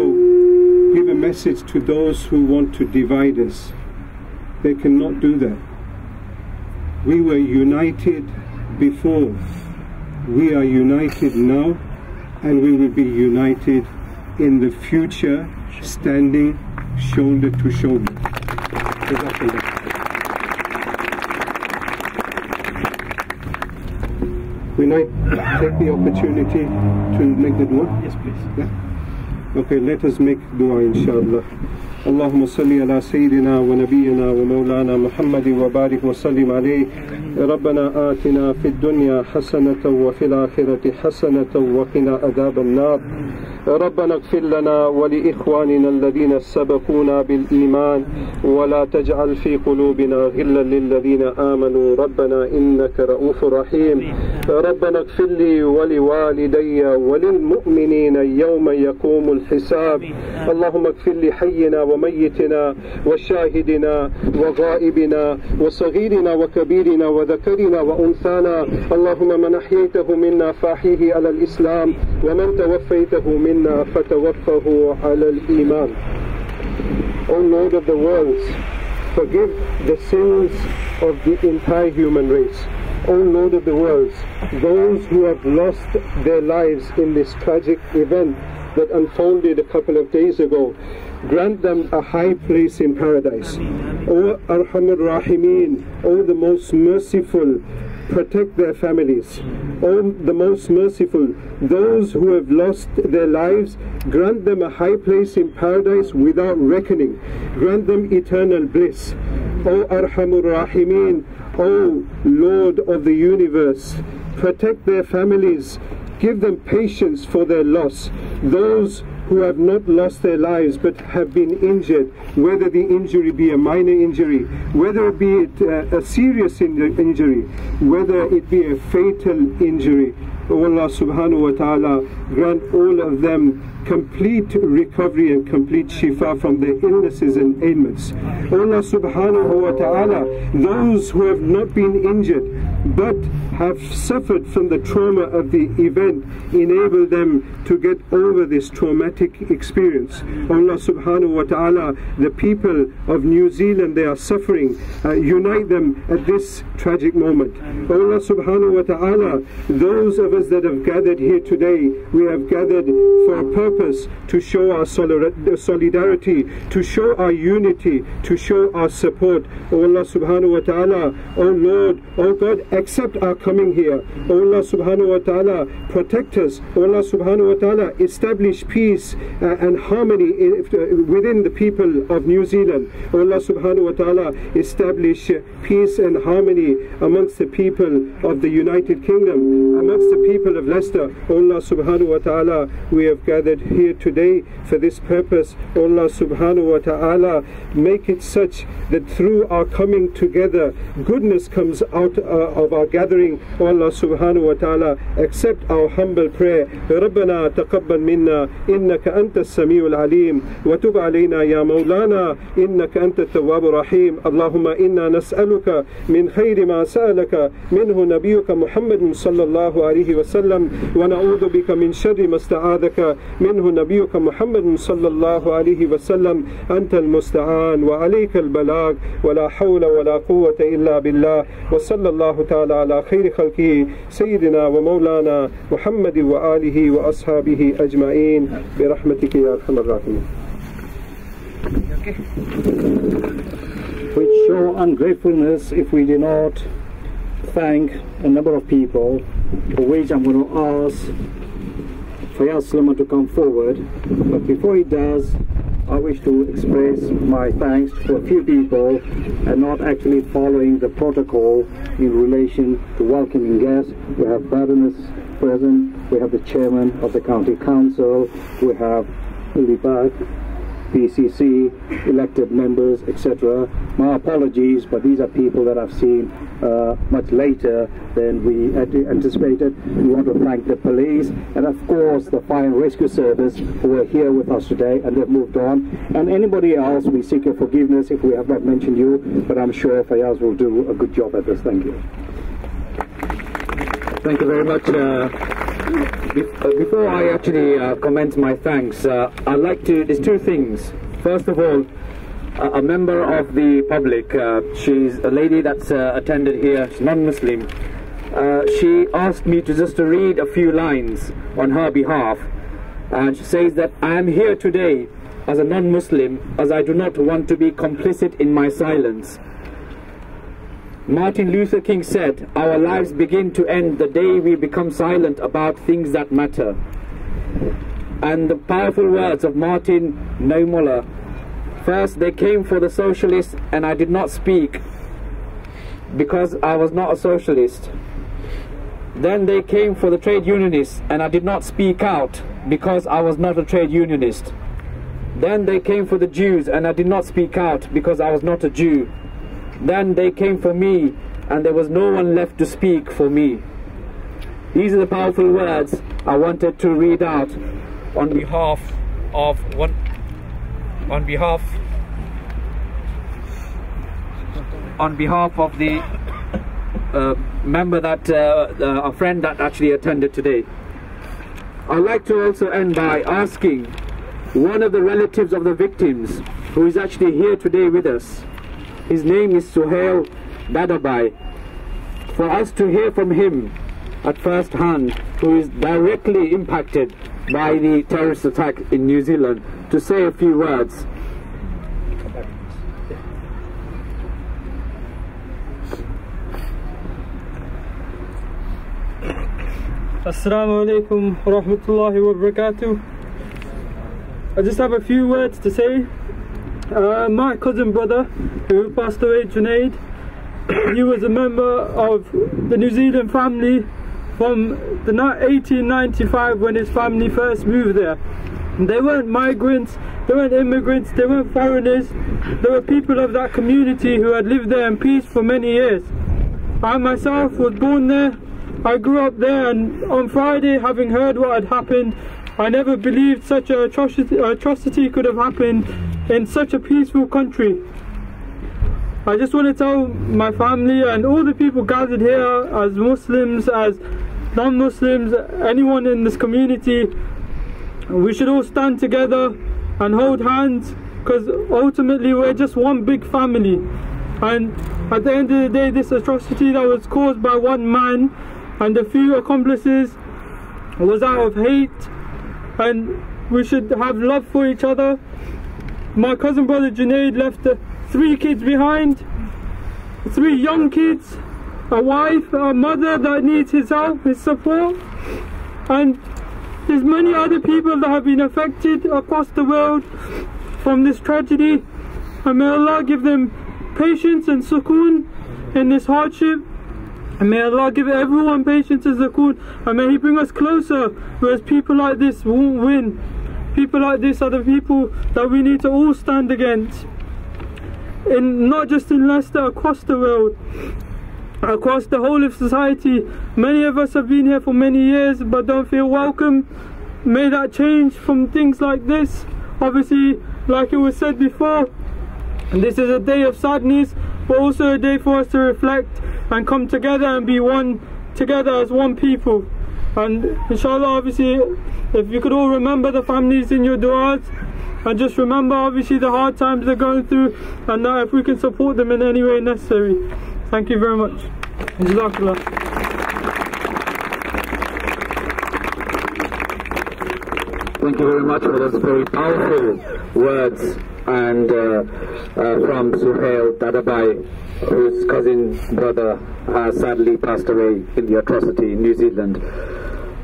give a message to those who want to divide us. They cannot do that. We were united before. We are united now, and we will be united in the future, standing shoulder to shoulder. We might take the opportunity to make the dua. Yes, please. Yeah. Okay, let us make dua, inshallah. اللهم صل على سيدنا ونبينا ومولانا محمد وبارك وسلم عليه. ربنا آتنا في الدنيا حسنة وفي الآخرة حسنة وقنا عذاب النار. ربنا اغفر لنا ولإخواننا الذين سبقونا بالإيمان ولا تجعل في قلوبنا غلا للذين آمنوا ربنا إنك رؤوف رحيم. ربنا اغفر لي ولوالدي وللمؤمنين يوم يقوم الحساب. اللهم اغفر لحينا وميتنا وشاهدنا وغائبنا وصغيرنا وكبيرنا وذكرنا وأنثانا. اللهم من أحييته منا فأحيه على الإسلام ومن توفيته منا فتوفه على الإيمان. O Lord of the worlds, forgive the sins of the entire human race. O Lord of the worlds, those who have lost their lives in this tragic event that unfolded a couple of days ago, grant them a high place in paradise. O Arhamar Rahimeen, O the most merciful, protect their families. O the most merciful, those who have lost their lives, grant them a high place in paradise without reckoning. Grant them eternal bliss. O Arhamur Rahimin, O Lord of the universe, protect their families, give them patience for their loss. Those who have not lost their lives but have been injured, whether the injury be a minor injury, whether it be a serious injury, whether it be a fatal injury. O Allah subhanahu wa ta'ala, grant all of them complete recovery and complete shifa from their illnesses and ailments. O Allah subhanahu wa ta'ala, those who have not been injured but have suffered from the trauma of the event, enable them to get over this traumatic experience. O Allah subhanahu wa ta'ala, the people of New Zealand, they are suffering, unite them at this tragic moment. O Allah subhanahu wa ta'ala, those of us that have gathered here today, we have gathered for a purpose to show our solidarity, to show our unity, to show our support. O Allah subhanahu wa ta'ala, O Lord, O God, accept our coming here. O Allah subhanahu wa ta'ala, protect us. O Allah subhanahu wa ta'ala, establish peace and harmony within the people of New Zealand. O Allah subhanahu wa ta'ala, establish peace and harmony amongst the people of the United Kingdom, amongst the people of Leicester. O Allah subhanahu wa ta'ala, we have gathered here today for this purpose. O Allah subhanahu wa ta'ala, make it such that through our coming together, goodness comes out of our gathering. O Allah subhanahu wa ta'ala, accept our humble prayer. ربنا تقبل منا إنك أنت السميع العليم وتب علينا يا مولانا إنك أنت التواب الرحيم. اللهم إنا نسألك من خير ما سألك منه نبيك محمد صلى الله عليه وسلم ونعوذ بك من شر ما استعاذك منه نبيك محمد صلى الله عليه وسلم. أنت المستعان وعليك البلاغ ولا حول ولا قوة إلا بالله. وصلى الله تعالى على خير خلقه سيدنا ومولانا محمد وآله وأصحابه أجمعين برحمتك يا أرحم الراحمين. We show ungratefulness if we do not thank a number of people, for which I'm going to ask Fayaz Sulaiman to come forward. But before he does, I wish to express my thanks to a few people and not actually following the protocol in relation to welcoming guests. We have Baroness present, we have the chairman of the county council, we have Ulibat, PCC, elected members, etc. My apologies, but these are people that I've seen much later than we anticipated. We want to thank the police and of course the fire and rescue service who are here with us today and they've moved on. And anybody else, we seek your forgiveness if we have not mentioned you, but I'm sure Fayaz will do a good job at this. Thank you. Thank you very much. Before I actually commence my thanks, I'd like to, there's two things. First of all, a member of the public, she's a lady that's attended here, she's non-Muslim. She asked me to just read a few lines on her behalf, and she says that I am here today as a non-Muslim as I do not want to be complicit in my silence. Martin Luther King said, our lives begin to end the day we become silent about things that matter. And the powerful words of Martin Niemöller, first they came for the socialists and I did not speak because I was not a socialist. Then they came for the trade unionists and I did not speak out because I was not a trade unionist. Then they came for the Jews and I did not speak out because I was not a Jew. Then they came for me and there was no one left to speak for me. These are the powerful words I wanted to read out on behalf of the member that a friend that actually attended today. I'd like to also end by asking one of the relatives of the victims who is actually here today with us. His name is Suhail Dadabai. For us to hear from him at first hand, who is directly impacted by the terrorist attack in New Zealand, to say a few words. Assalamu alaikum wa rahmatullahi wa barakatuh. I just have a few words to say. my cousin brother who passed away, Junaid, he was a member of the New Zealand family from the 1895 when his family first moved there. And they weren't migrants, they weren't immigrants, they weren't foreigners, they were people of that community who had lived there in peace for many years. I myself was born there, I grew up there, and on Friday, having heard what had happened, I never believed such an atrocity could have happened in such a peaceful country. I just want to tell my family and all the people gathered here, as Muslims, as non-Muslims, anyone in this community, we should all stand together and hold hands, because ultimately we're just one big family. And at the end of the day, this atrocity that was caused by one man and a few accomplices was out of hate, and we should have love for each other. My cousin brother Junaid left 3 kids behind, 3 young kids, a wife, a mother that needs his help, his support, and there's many other people that have been affected across the world from this tragedy, and may Allah give them patience and sukoon in this hardship, and may Allah give everyone patience and sukoon, and may He bring us closer, whereas people like this won't win. People like this are the people that we need to all stand against, not just in Leicester, across the world, across the whole of society. Many of us have been here for many years but don't feel welcome. May that change from things like this. Obviously, like it was said before, this is a day of sadness, but also a day for us to reflect and come together and be one together as one people. And inshallah, obviously, if you could all remember the families in your du'as, and just remember obviously the hard times they're going through, and that if we can support them in any way necessary. Thank you very much. Jazakallah. Thank you very much for those very powerful words, and from Suhail Dadabai, whose cousin brother has sadly passed away in the atrocity in New Zealand.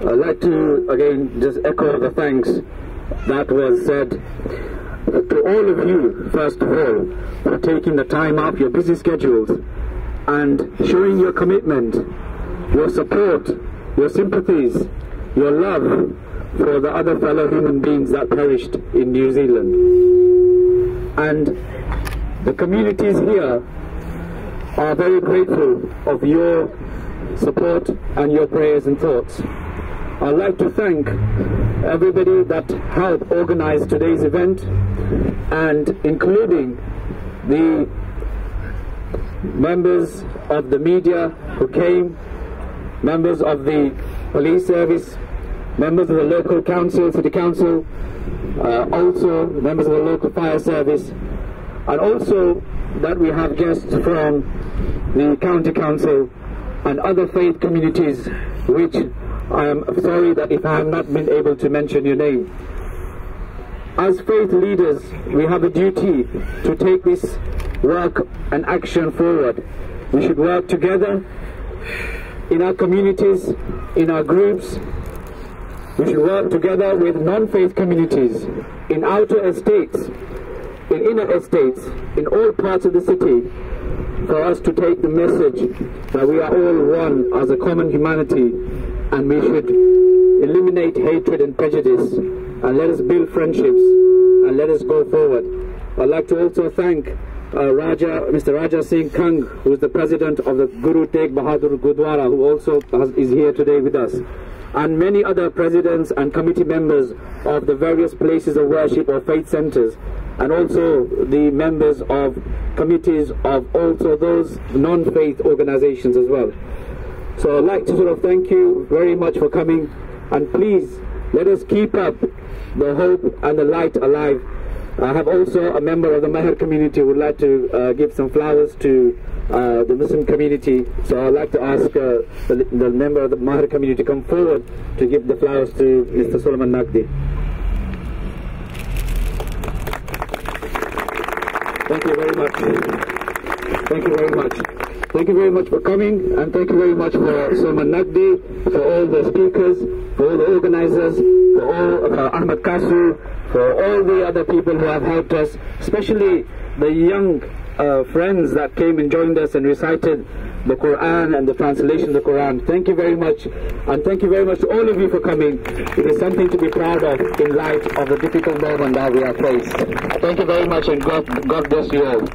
I'd like to again just echo the thanks that was said to all of you, first of all, for taking the time out of your busy schedules and showing your commitment, your support, your sympathies, your love for the other fellow human beings that perished in New Zealand. And the communities here are very grateful of your support and your prayers and thoughts. I'd like to thank everybody that helped organize today's event, and including the members of the media who came, members of the police service, members of the local council, city council, also members of the local fire service, and also that we have guests from the county council and other faith communities, which I am sorry that if I have not been able to mention your name. As faith leaders, we have a duty to take this work and action forward. We should work together in our communities, in our groups. We should work together with non-faith communities, in outer estates, in inner estates, in all parts of the city, for us to take the message that we are all one as a common humanity, and we should eliminate hatred and prejudice, and let us build friendships, and let us go forward. I'd like to also thank Mr. Raja Singh Kang, who is the president of the Guru Tegh Bahadur Gurdwara, who also is here today with us, and many other presidents and committee members of the various places of worship or faith centers, and also the members of committees of also those non-faith organizations as well. So I'd like to sort of thank you very much for coming, and please let us keep up the hope and the light alive. I have also a member of the Mahar community who would like to give some flowers to the Muslim community. So I'd like to ask the member of the Mahar community to come forward to give the flowers to Mr. Solomon Nagdi. Thank you very much. Thank you very much. Thank you very much for coming, and thank you very much for Solomon Nagdi, for all the speakers, for all the organizers, for all of Ahmed Kasu, for all the other people who have helped us, especially the young friends that came and joined us and recited the Quran and the translation of the Quran. Thank you very much, and thank you very much to all of you for coming. It is something to be proud of in light of the difficult moment that we have faced. Thank you very much, and God bless you all.